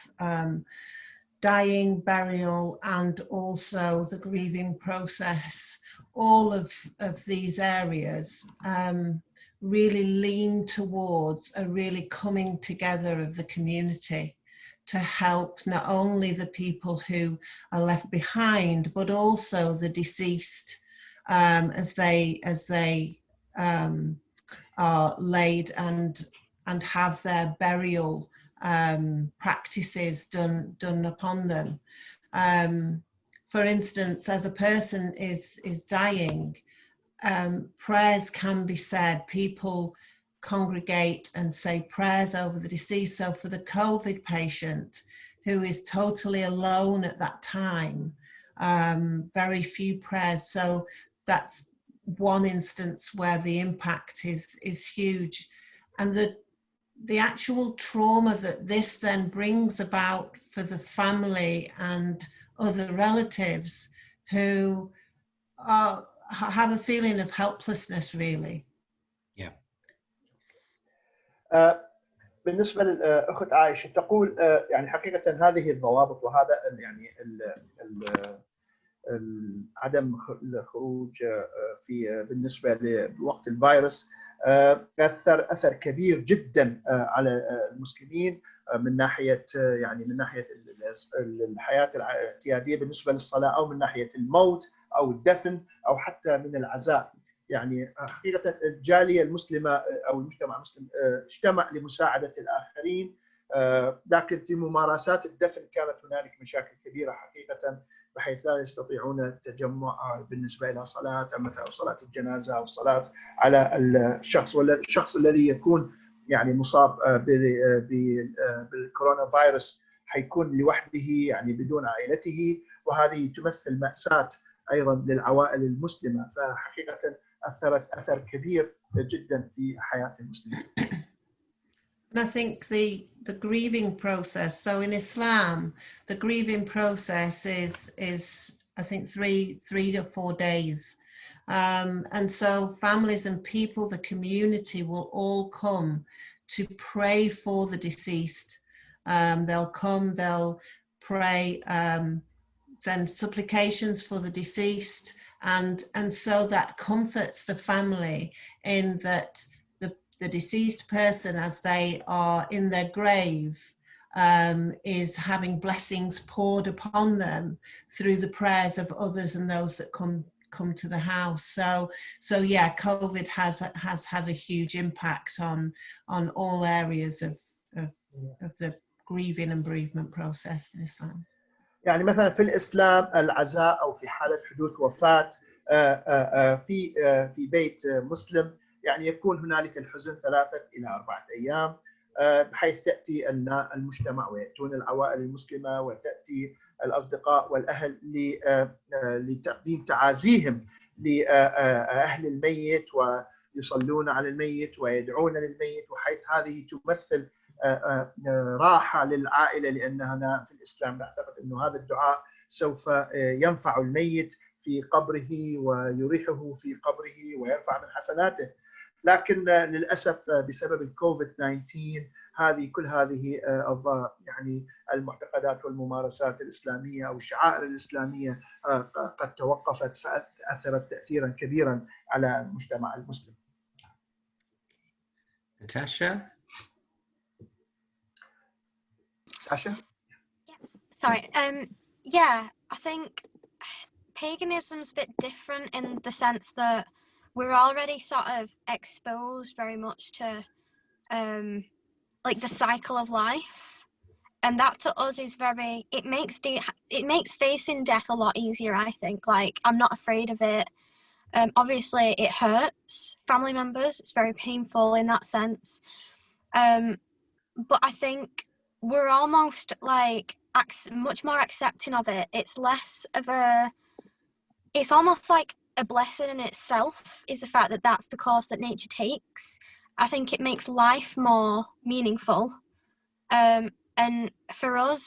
dying, burial, and also the grieving process. All of these areas really lean towards a really coming together of the community to help not only the people who are left behind, but also the deceased as they are laid and have their burial practices done upon them. For instance, as a person is dying, prayers can be said. People congregate and say prayers over the deceased. So for the COVID patient who is totally alone at that time, very few prayers. So that's one instance where the impact is huge. And the actual trauma that this then brings about for the family and other relatives who have a feeling of helplessness, really. Yeah. بالنسبة للأخت عائشة تقول يعني حقيقة هذه الضوابط وهذا يعني عدم الخروج في بالنسبة لوقت الفيروس أثر كبير جدا على المسلمين من ناحية يعني من ناحية الحياة الاعتيادية بالنسبة للصلاة، أو من ناحية الموت أو الدفن أو حتى من العزاء. يعني حقيقة الجالية المسلمة أو المجتمع المسلم اجتمع لمساعدة الآخرين، لكن في ممارسات الدفن كانت هنالك مشاكل كبيرة حقيقة، بحيث لا يستطيعون التجمع بالنسبة إلى صلاة مثلا صلاة الجنازة أو صلاة على الشخص الذي يكون يعني مصاب بالكورونا فيروس، حيكون لوحده يعني بدون عائلته، وهذه تمثل مأساة أيضا للعوائل المسلمة، فحقيقة أثرت أثر كبير جدا في حياة المسلمين. And I think the grieving process. So in Islam, the grieving process is I think three to 4 days, and so families and people, the community, will all come to pray for the deceased. They'll come, they'll pray, send supplications for the deceased, and so that comforts the family in that the deceased person, as they are in their grave, is having blessings poured upon them through the prayers of others and those that come to the house. So yeah, COVID has had a huge impact on all areas of the grieving and bereavement process in Islam. يعني مثلا في الإسلام العزاء أو في حالة حدوث وفاة في بيت مسلم يعني يكون هنالك الحزن 3 إلى 4 أيام، بحيث تأتي المجتمع ويأتون العوائل المسلمة وتأتي الأصدقاء والأهل لتقديم تعازيهم لأهل الميت، ويصلون على الميت ويدعون للميت، وحيث هذه تمثل راحة للعائلة، لأننا في الإسلام نعتقد أن هذا الدعاء سوف ينفع الميت في قبره ويريحه في قبره ويرفع من حسناته. لكن للأسف بسبب الكوفيد 19 كل هذه يعني المعتقدات والممارسات الإسلامية أو الشعائر الإسلامية قد توقفت، فأثرت تأثيرا كبيرا على المجتمع المسلم. Natasha? Tasha? Sorry. Yeah, I think paganism's a bit different in the sense that we're already sort of exposed very much to like the cycle of life, and that to us is it makes facing death a lot easier. I think, like, I'm not afraid of it. Obviously it hurts family members, it's very painful in that sense, but I think we're almost like much more accepting of it. It's less of it's almost like a blessing in itself, is the fact that that's the course that nature takes. I think it makes life more meaningful, and for us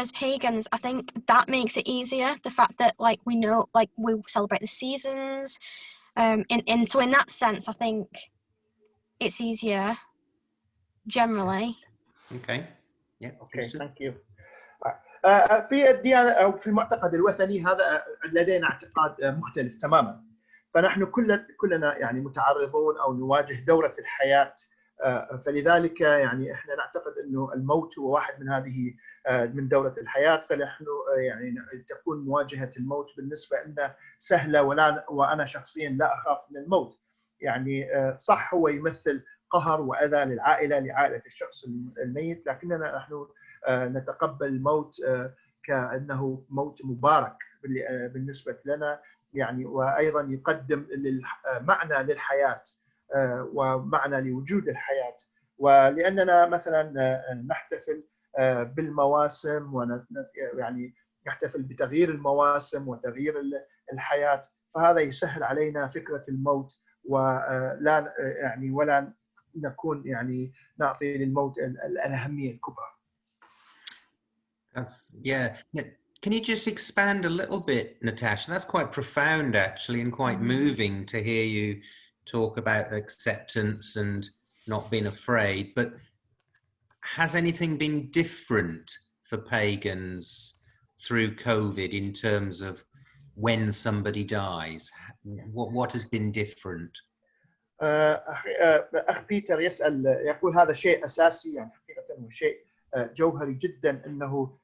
as pagans, I think that makes it easier, the fact that like we know, like we celebrate the seasons, so in that sense I think it's easier generally. Okay. Yeah. Okay, thank you. في الديانة أو في المعتقد الوثني هذا لدينا اعتقاد مختلف تماما، فنحن كلنا يعني متعرضون أو نواجه دورة الحياة، فلذلك يعني احنا نعتقد انه الموت هو واحد من دورة الحياة، فنحن يعني تكون مواجهة الموت بالنسبة لنا سهلة، وانا شخصيا لا اخاف من الموت. يعني صح هو يمثل قهر واذى لعائلة الشخص الميت، لكننا نحن نتقبل الموت كأنه موت مبارك بالنسبة لنا، يعني وايضا يقدم معنى للحياة ومعنى لوجود الحياة. ولأننا مثلا نحتفل بالمواسم يعني نحتفل بتغيير المواسم وتغيير الحياة، فهذا يسهل علينا فكرة الموت، ولا نكون يعني نعطي للموت الأهمية الكبرى. Yeah. Can you just expand a little bit, Natasha? That's quite profound, actually, and quite moving to hear you talk about acceptance and not being afraid. But has anything been different for pagans through COVID in terms of when somebody dies? What has been different? أخ بيتر يسأل، يقول هذا شيء أساسي، يعني حقيقة هو شيء جوهري جدا انه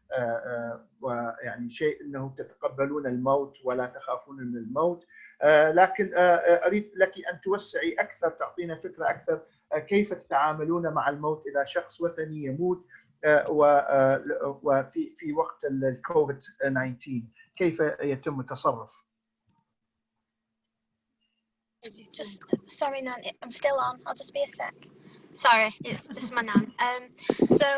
ويعني شيء انه تتقبلون الموت ولا تخافون من الموت. لكن اريد لك ان توسعي اكثر، تعطينا فكره اكثر كيف تتعاملون مع الموت اذا شخص وثني يموت وفي وقت الكوفيد 19 كيف يتم التصرف؟ Just sorry, Nan. I'm still on. I'll just be a sec. Sorry, this is my Nan. So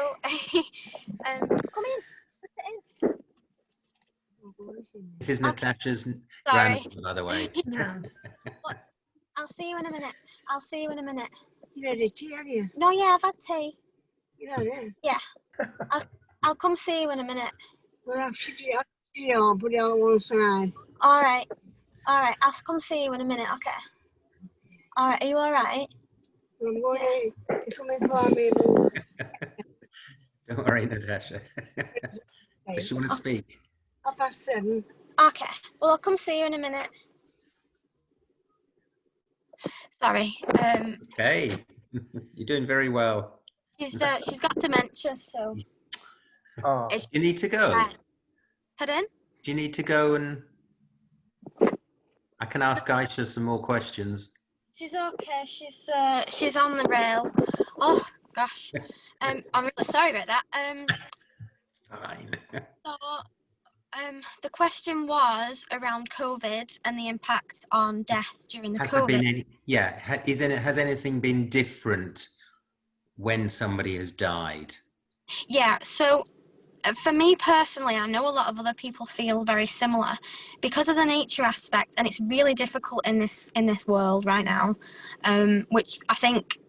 come in. Put it in. This is Natasha's Sorry. grandmother, by the way. No. I'll see you in a minute. I'll see you in a minute. You had a tea, have you? No, yeah, I've had tea. You had it? Yeah. I'll come see you in a minute. Well, I'll sit you on, put it on one side. All right. All right. I'll come see you in a minute. Okay. All right. Are you all right? I'm going to come in for me. Don't worry, Natasha. Does she want to speak? 7:30. Okay. Well, I'll come see you in a minute. Sorry. Okay. You're doing very well. She's got dementia, so. Do you need to go? Pardon? Do you need to go and... I can ask Aisha some more questions. She's okay. She's on the rail. Oh gosh. I'm really sorry about that. Fine. So, the question was around COVID and the impact on death during the Has COVID. there been any, has anything been different when somebody has died? Yeah. So, for me personally, I know a lot of other people feel very similar because of the nature aspect, and it's really difficult in this world right now, which I think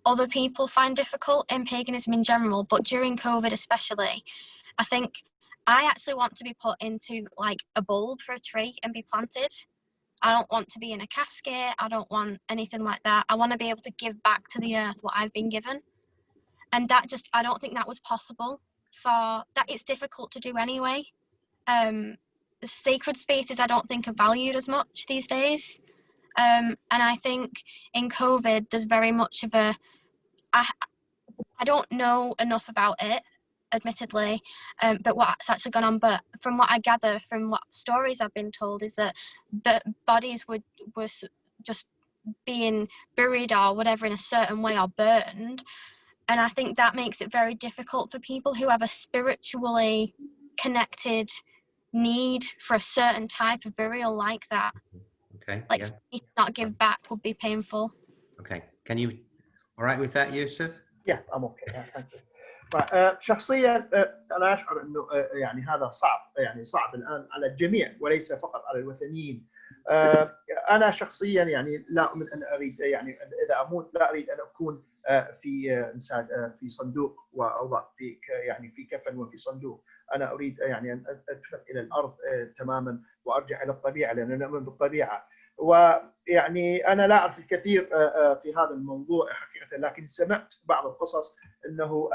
other people find difficult in paganism in general, but during COVID especially, I think I actually want to be put into like a bulb for a tree and be planted. I don't want to be in a casket. I don't want anything like that. I want to be able to give back to the earth what I've been given. And that just, I don't think that was possible for that. It's difficult to do anyway. The sacred spaces I don't think are valued as much these days. And I think in COVID, there's very much of a, I don't know enough about it, admittedly, but what's actually gone on. But from what I gather, from what stories I've been told, is that bodies were just being buried or whatever in a certain way or burned. And I think that makes it very difficult for people who have a spiritually connected need for a certain type of burial like that. Okay. Like, yeah. for me to not give back would be painful. Okay. Can you, all right with that, Yusuf? Yeah, I'm okay. شخصيا انا اشعر انه يعني هذا صعب، يعني صعب الان على الجميع وليس فقط على الوثنيين. انا شخصيا يعني لا أؤمن ان اريد، يعني اذا اموت لا اريد ان اكون في صندوق واوضع في يعني في كفن وفي صندوق. انا اريد يعني ان ادفن الى الارض تماما وارجع الى الطبيعه، لان نؤمن بالطبيعه. ويعني انا لا اعرف الكثير في هذا الموضوع حقيقه، لكن سمعت بعض القصص انه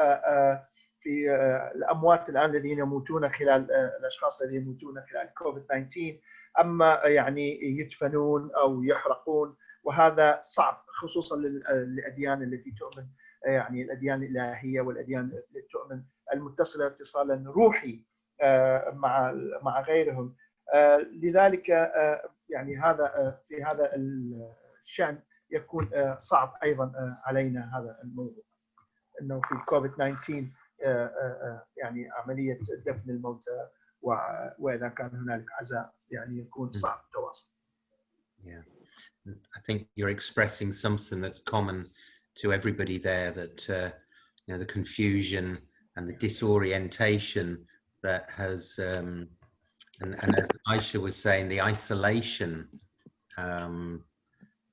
في الاموات الان الذين يموتون خلال الاشخاص الذين يموتون خلال كوفيد 19 اما يعني يدفنون او يحرقون، وهذا صعب خصوصا للاديان التي تؤمن يعني الاديان الالهيه والاديان التي تؤمن المتصله اتصالا روحي مع غيرهم. لذلك يعني هذا في هذا الشأن يكون صعب ايضا علينا هذا الموضوع، انه في كوفيد 19 يعني عمليه دفن الموتى واذا كان هنالك عزاء يعني يكون صعب التواصل. Yeah, I think you're expressing something that's common to everybody there, that you know, the confusion and the disorientation that has and as Aisha was saying, the isolation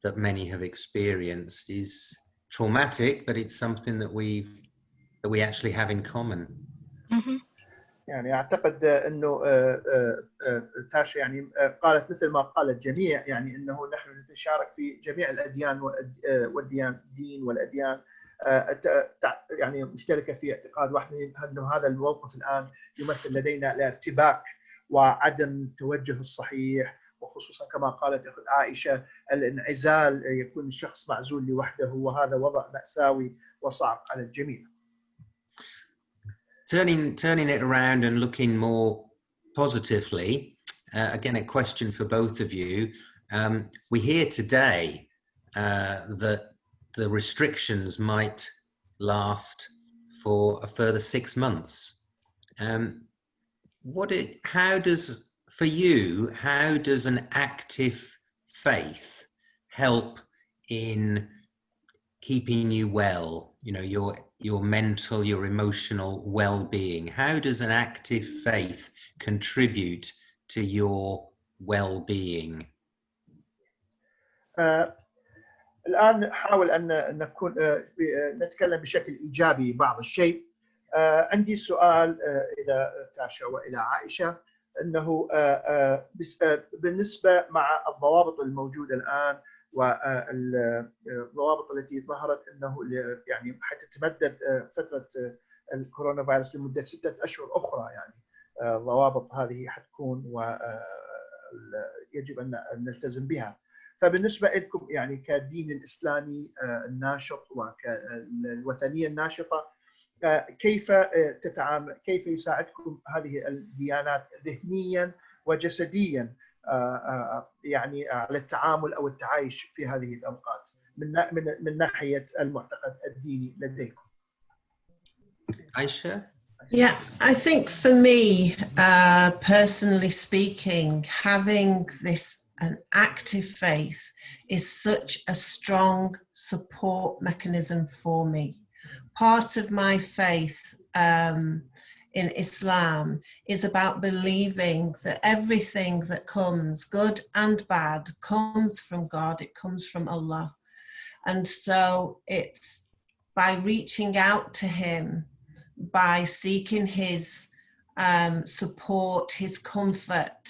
that many have experienced is traumatic, but it's something that we actually have in common. Mm-hmm. يعني اعتقد انه تاشا يعني قالت مثل ما قال الجميع، يعني انه نحن نتشارك في جميع الاديان والدين والاديان يعني مشتركه في اعتقاد واحد، انه هذا الموقف الان يمثل لدينا الارتباك وعدم التوجه الصحيح، وخصوصا كما قالت اخت عائشه الانعزال، يكون الشخص معزول لوحده، وهذا وضع مأساوي وصعب على الجميع. turning it around and looking more positively, again, a question for both of you. We hear today that the restrictions might last for a further 6 months. How does an active faith help in keeping you well, you know, your mental, your emotional well-being? How does an active faith contribute to your well-being? الآن نحاول أن نكون نتكلم بشكل إيجابي بعض الشيء. عندي سؤال إلى تاشا وإلى عائشة، أنه بالنسبة مع الضوابط الموجودة الآن والضوابط التي ظهرت أنه يعني حتى تتمدد فترة الكورونا فيروس لمدة 6 أشهر أخرى، يعني الضوابط هذه حتكون ويجب أن نلتزم بها. فبالنسبة لكم يعني كدين الإسلامي الناشط والوثنية الناشطة، كيف تتعامل، كيف يساعدكم هذه الديانات ذهنيا وجسديا يعني على التعامل أو التعايش في هذه الأوقات من ناحية المعتقد الديني لديكم؟ Aisha? Yeah, I think for me, personally speaking, having an active faith is such a strong support mechanism for me. Part of my faith in Islam is about believing that everything that comes, good and bad, comes from God, it comes from Allah. And so it's by reaching out to Him, by seeking His support, His comfort,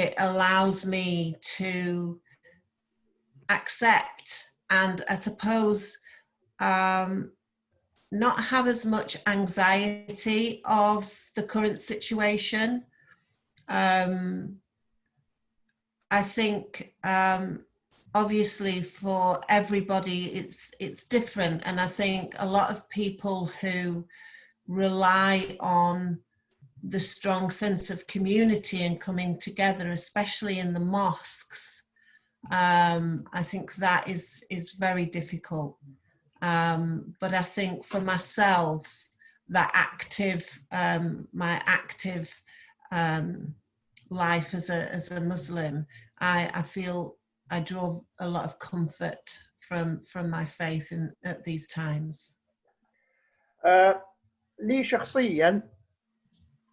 it allows me to accept and, I suppose, not have as much anxiety of the current situation. I think obviously for everybody it's different, and I think a lot of people who rely on the strong sense of community and coming together, especially in the mosques, I think that is very difficult. But I think for myself, that my active life as a Muslim, I feel I draw a lot of comfort from my faith at these times. لي شخصيا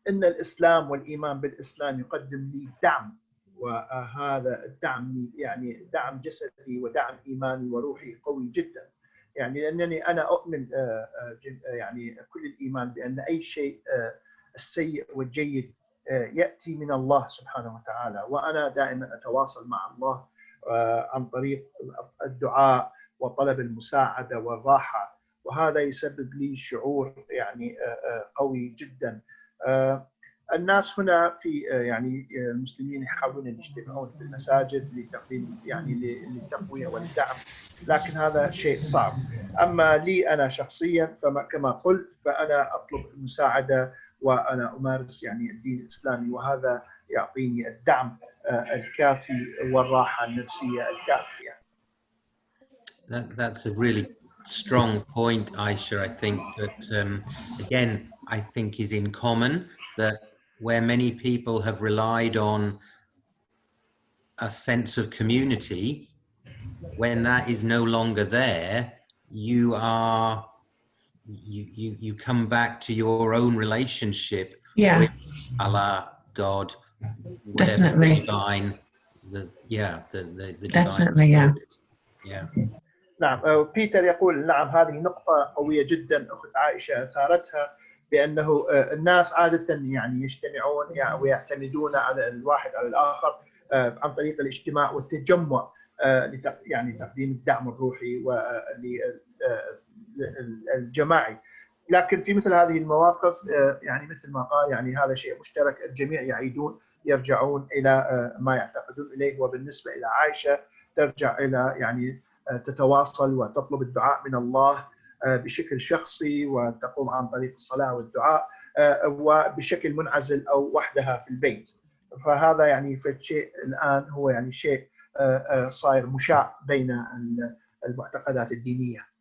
إن الإسلام والإيمان بالإسلام يقدم لي دعم، وهذا الدعم يعني دعم جسدي ودعم إيماني وروحي قوي جدا، يعني لأنني أنا أؤمن يعني كل الإيمان بأن أي شيء السيء والجيد يأتي من الله سبحانه وتعالى، وأنا دائما أتواصل مع الله عن طريق الدعاء وطلب المساعدة والراحة، وهذا يسبب لي شعور يعني قوي جدا. الناس هنا في يعني المسلمين يحاولون أن يجتمعون في المساجد لتقديم يعني للتقوية والدعم، لكن هذا شيء صعب. أما لي أنا شخصيا كما قلت، فأنا أطلب المساعدة وأنا أمارس يعني الدين الإسلامي، وهذا يعطيني الدعم الكافي والراحة النفسية الكافية. That's a really strong point, Aisha. I think that again, I think is in common, that where many people have relied on a sense of community, when that is no longer there, you come back to your own relationship with Allah, God, whatever, definitely. divine, the definitely, divine. yeah. نعم، بيتر يقول نعم، هذه نقطة قوية جدا أخت عائشة أثارتها، بأنه الناس عادة يعني يجتمعون ويعتمدون على الواحد على الآخر عن طريق الاجتماع والتجمع يعني تقديم الدعم الروحي والجماعي، لكن في مثل هذه المواقف يعني مثل ما قال يعني هذا شيء مشترك، الجميع يرجعون إلى ما يعتقدون إليه. وبالنسبة إلى عائشة ترجع إلى يعني تتواصل وتطلب الدعاء من الله بشكل شخصي وتقوم عن طريق الصلاة والدعاء وبشكل منعزل أو وحدها في البيت. فهذا يعني شيء الآن هو يعني شيء صاير مشاع بين المعتقدات الدينية.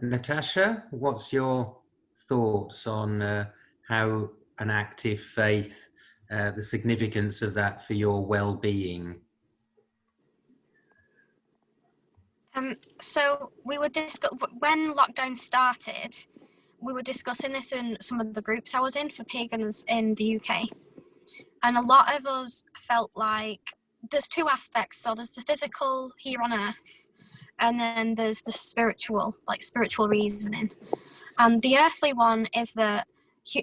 Natasha, what's your thoughts on how an active faith, the significance of that for your well-being? So we were when lockdown started, we were discussing this in some of the groups I was in for pagans in the UK. And a lot of us felt like there's two aspects. So there's the physical here on earth, and then there's the spiritual, like spiritual reasoning. And the earthly one is that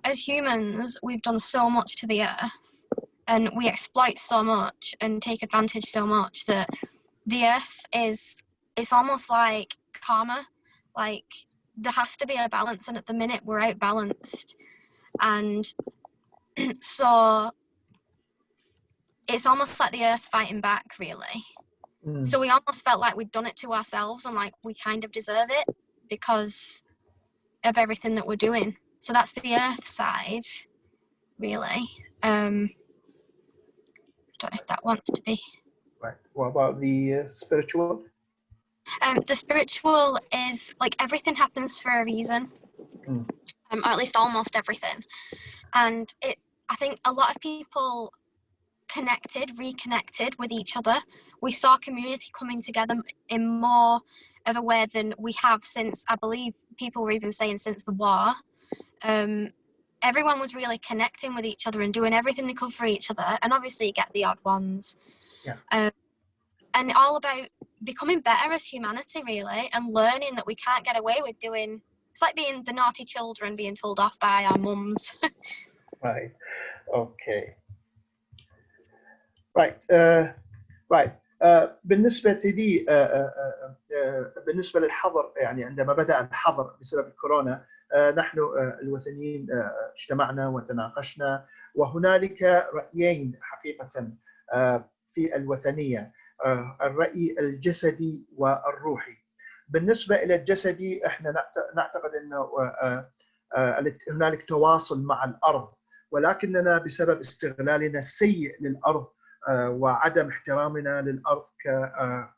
as humans, we've done so much to the earth, and we exploit so much and take advantage so much that the earth it's almost like karma. Like there has to be a balance, and at the minute we're out balanced. And so it's almost like the earth fighting back, really. So we almost felt like we'd done it to ourselves, and like we kind of deserve it because of everything that we're doing. So that's the earth side, really. Don't know if that wants to be. Right. What about the spiritual? The spiritual is like everything happens for a reason, or at least almost everything. And I think a lot of people reconnected with each other. We saw community coming together in more of a way than we have since, I believe people were even saying since the war. Everyone was really connecting with each other and doing everything they could for each other. And obviously you get the odd ones. Yeah. And all about becoming better as humanity, really, and learning that we can't get away with doing. It's like being the naughty children being told off by our mums. Right. Okay. Right. Right. بالنسبة لي بالنسبة للحظر، يعني عندما بدأ الحظر بسبب الكورونا، نحن الوثنيين اجتمعنا وتناقشنا، وهنالك رأيين حقيقة في الوثنية، الرأي الجسدي والروحي. بالنسبة إلى الجسدي احنا نعتقد أنه هنالك تواصل مع الأرض، ولكننا بسبب استغلالنا السيء للأرض وعدم احترامنا للأرض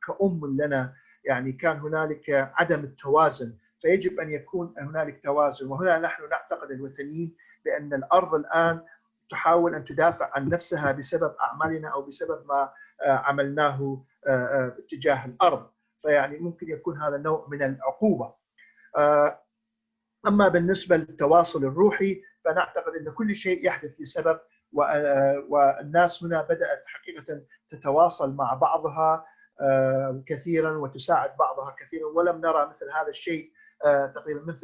كأم لنا، يعني كان هنالك عدم التوازن، فيجب أن يكون هنالك توازن. وهنا نحن نعتقد الوثنيين بأن الأرض الآن تحاول أن تدافع عن نفسها بسبب أعمالنا أو بسبب ما عملناه تجاه الأرض، فيعني ممكن يكون هذا نوع من العقوبة. أما بالنسبة للتواصل الروحي فنعتقد أن كل شيء يحدث لسبب، والناس هنا بدأت حقيقة تتواصل مع بعضها كثيرا وتساعد بعضها كثيرا، ولم نرى مثل هذا الشيء تقريبا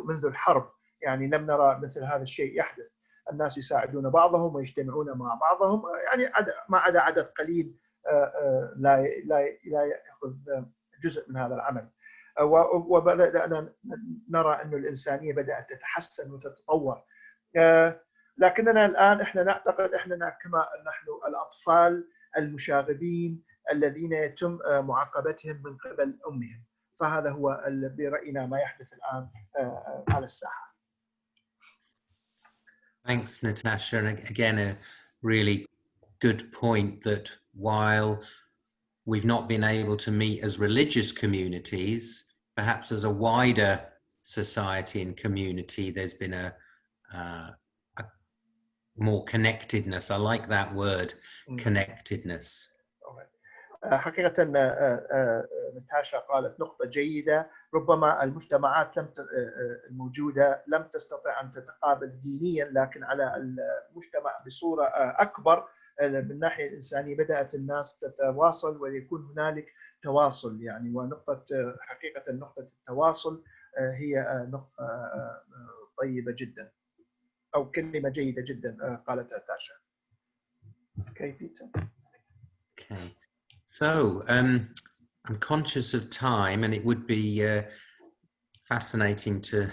منذ الحرب، يعني لم نرى مثل هذا الشيء يحدث. الناس يساعدون بعضهم ويجتمعون مع بعضهم، يعني ما عدا عدد قليل لا يأخذ جزء من هذا العمل. وبدأنا نرى أن الإنسانية بدأت تتحسن وتتطور، لكننا الآن احنا نعتقد احنا كما نحن الأطفال المشاغبين الذين يتم معاقبتهم من قبل أمهم، فهذا هو برأينا ما يحدث الآن على الساحة. Thanks, Natasha. And again, a really good point that while we've not been able to meet as religious communities, perhaps as a wider society and community, there's been a more connectedness. I like that word, connectedness. حقيقة ناتاشا قالت نقطة جيدة، ربما المجتمعات الموجودة لم تستطع أن تتقابل دينيا، لكن على المجتمع بصورة أكبر من الناحية الإنسانية بدأت الناس تتواصل ويكون هنالك تواصل، يعني ونقطة حقيقة نقطة التواصل هي نقطة طيبة جدا أو كلمة جيدة جدا قالتها تاشا. Okay. So I'm conscious of time, and it would be fascinating to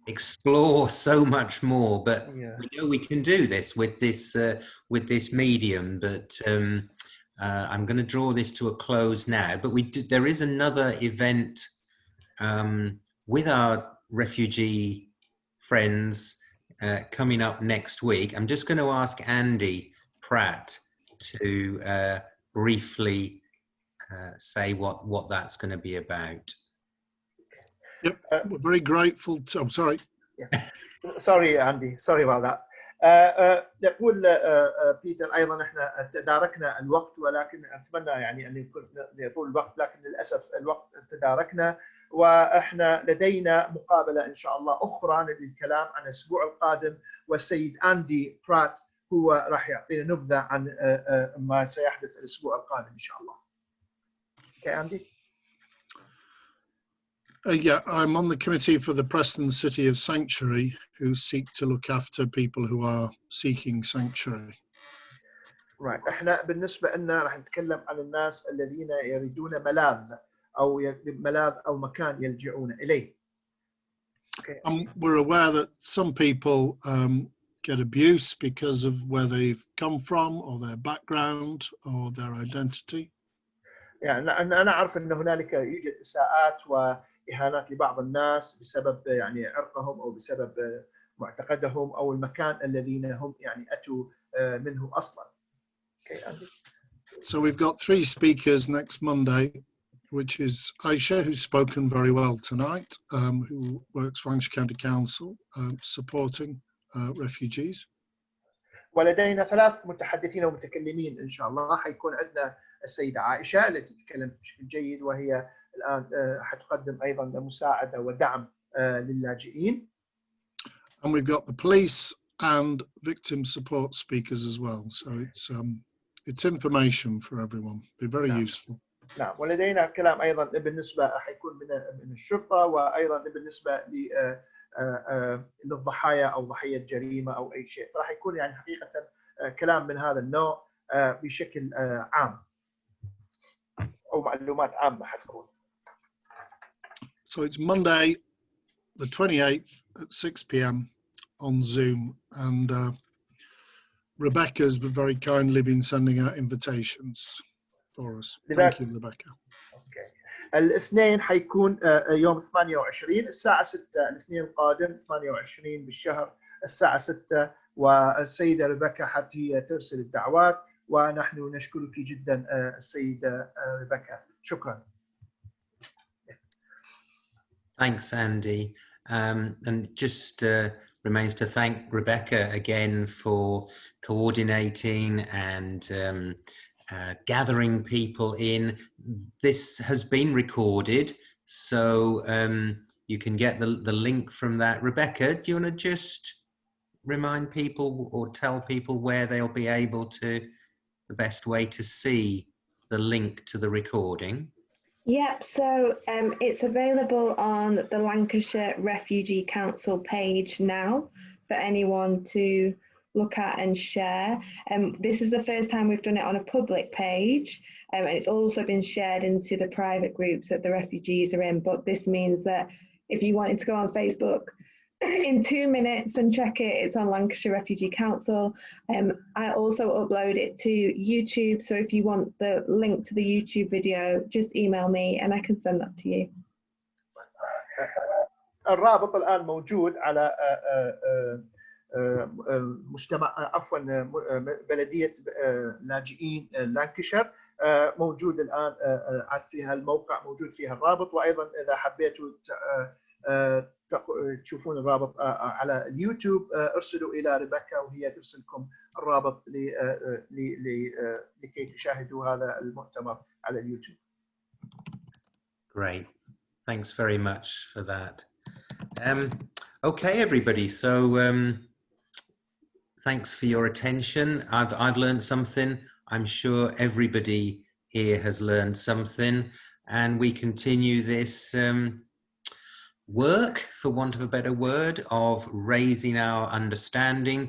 explore so much more, but we know we can do this with this medium. But I'm going to draw this to a close now. But there is another event with our refugee friends coming up next week, I'm just going to ask Andy Pratt to briefly say what that's going to be about. Yep, we're very grateful to, I'm sorry. Sorry Andy, sorry about that. يقول بيتر ايضا احنا تداركنا الوقت، ولكن اتمنى يعني ان يكون يطول الوقت، لكن للاسف الوقت تداركنا، واحنا لدينا مقابله ان شاء الله اخرى للكلام عن الاسبوع القادم، والسيد اندي برات هو راح يعطينا نبذه عن ما سيحدث الاسبوع القادم ان شاء الله. Okay, Andy. Yeah, I'm on the committee for the Preston City of Sanctuary, who seek to look after people who are seeking sanctuary. Right. احنا بالنسبه لنا راح نتكلم عن الناس الذين يريدون ملاذ او مكان يلجؤون اليه. Okay. We're aware that some people get abuse because of where they've come from or their background or their identity. يعني انا اعرف ان هنالك يوجد اساءات واهانات لبعض الناس بسبب يعني عرقهم او بسبب معتقدهم او المكان الذين هم يعني اتوا منه اصلا. Okay, Andy. So we've got 3 speakers next Monday, which is Aisha, who's spoken very well tonight, who works for Lancashire County Council, supporting refugees. ولدينا 3 متحدثين ومتكلمين ان شاء الله. حيكون عندنا السيدة عائشة التي تتكلم بشكل جيد، وهي الآن حتقدم أيضا مساعدة ودعم للاجئين. And we've got the police and victim support speakers as well. So it's information for everyone. Be very useful. نعم، ولدينا كلام أيضا بالنسبة حيكون من الشرطة، وأيضا بالنسبة للضحايا أو ضحية جريمة أو أي شيء، فراح يكون يعني حقيقة كلام من هذا النوع بشكل عام أو معلومات عامة حتكون. So it's Monday, the 28th at 6 p.m. on Zoom, and Rebecca's very kindly been sending out invitations for us. Thank you, Rebecca. Okay. الاثنين حيكون يوم 28 الساعة 6، الاثنين القادم 28 بالشهر الساعة 6، والسيدة ريبيكا حتى ترسل الدعوات، ونحن نشكرك جدا السيدة ريبيكا. شكرا. Thanks, Andy. And just remains to thank Rebecca again for coordinating and gathering people in. This has been recorded, so you can get the link from that. Rebecca, do you want to just remind people or tell people where they'll be able to, the best way to see the link to the recording? Yep, so it's available on the Lancashire Refugee Council page now for anyone to look at and share. This is the first time we've done it on a public page, and it's also been shared into the private groups that the refugees are in. But this means that if you wanted to go on Facebook in 2 minutes and check it, it's on Lancashire Refugee Council. I also upload it to YouTube, so if you want the link to the YouTube video, just email me and I can send that to you. الرابط الآن موجود على مجتمع بلدية لاجئين لانكشير، موجود الآن فيها الموقع، موجود فيها الرابط، وأيضا إذا حبيتوا تشوفون الرابط على اليوتيوب ارسلوا إلى ريبيكا وهي ترسلكم الرابط لكي تشاهدوا هذا المؤتمر على اليوتيوب. Great. Thanks very much for that. Okay, everybody. So thanks for your attention. I've learned something. I'm sure everybody here has learned something, and we continue this work, for want of a better word, of raising our understanding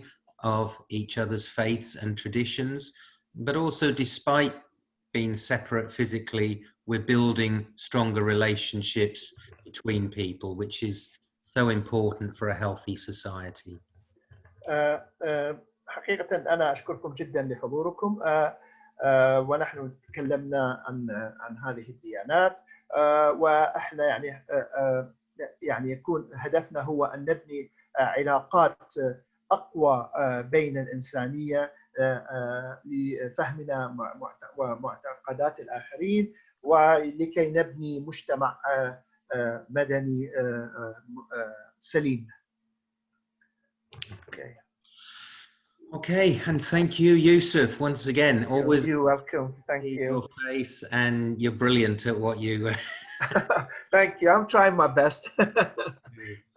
of each other's faiths and traditions, but also, despite being separate physically, we're building stronger relationships between people, which is so important for a healthy society. حقيقة أنا أشكركم جدا لحضوركم، ونحن تكلمنا عن هذه الديانات، واحنا يعني يكون هدفنا هو ان نبني علاقات اقوى بين الانسانيه لفهمنا ومعتقدات الاخرين، ولكي نبني مجتمع مدني سليم. Okay, and thank you, Yusuf, once again. Always You're welcome. Thank you. Your face, and you're brilliant at what you. Thank you. I'm trying my best.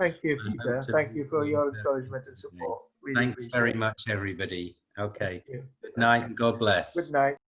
Thank you, Peter. Thank you for your encouragement and support. Really Thanks very much, everybody. Okay. Good night and God bless. Good night.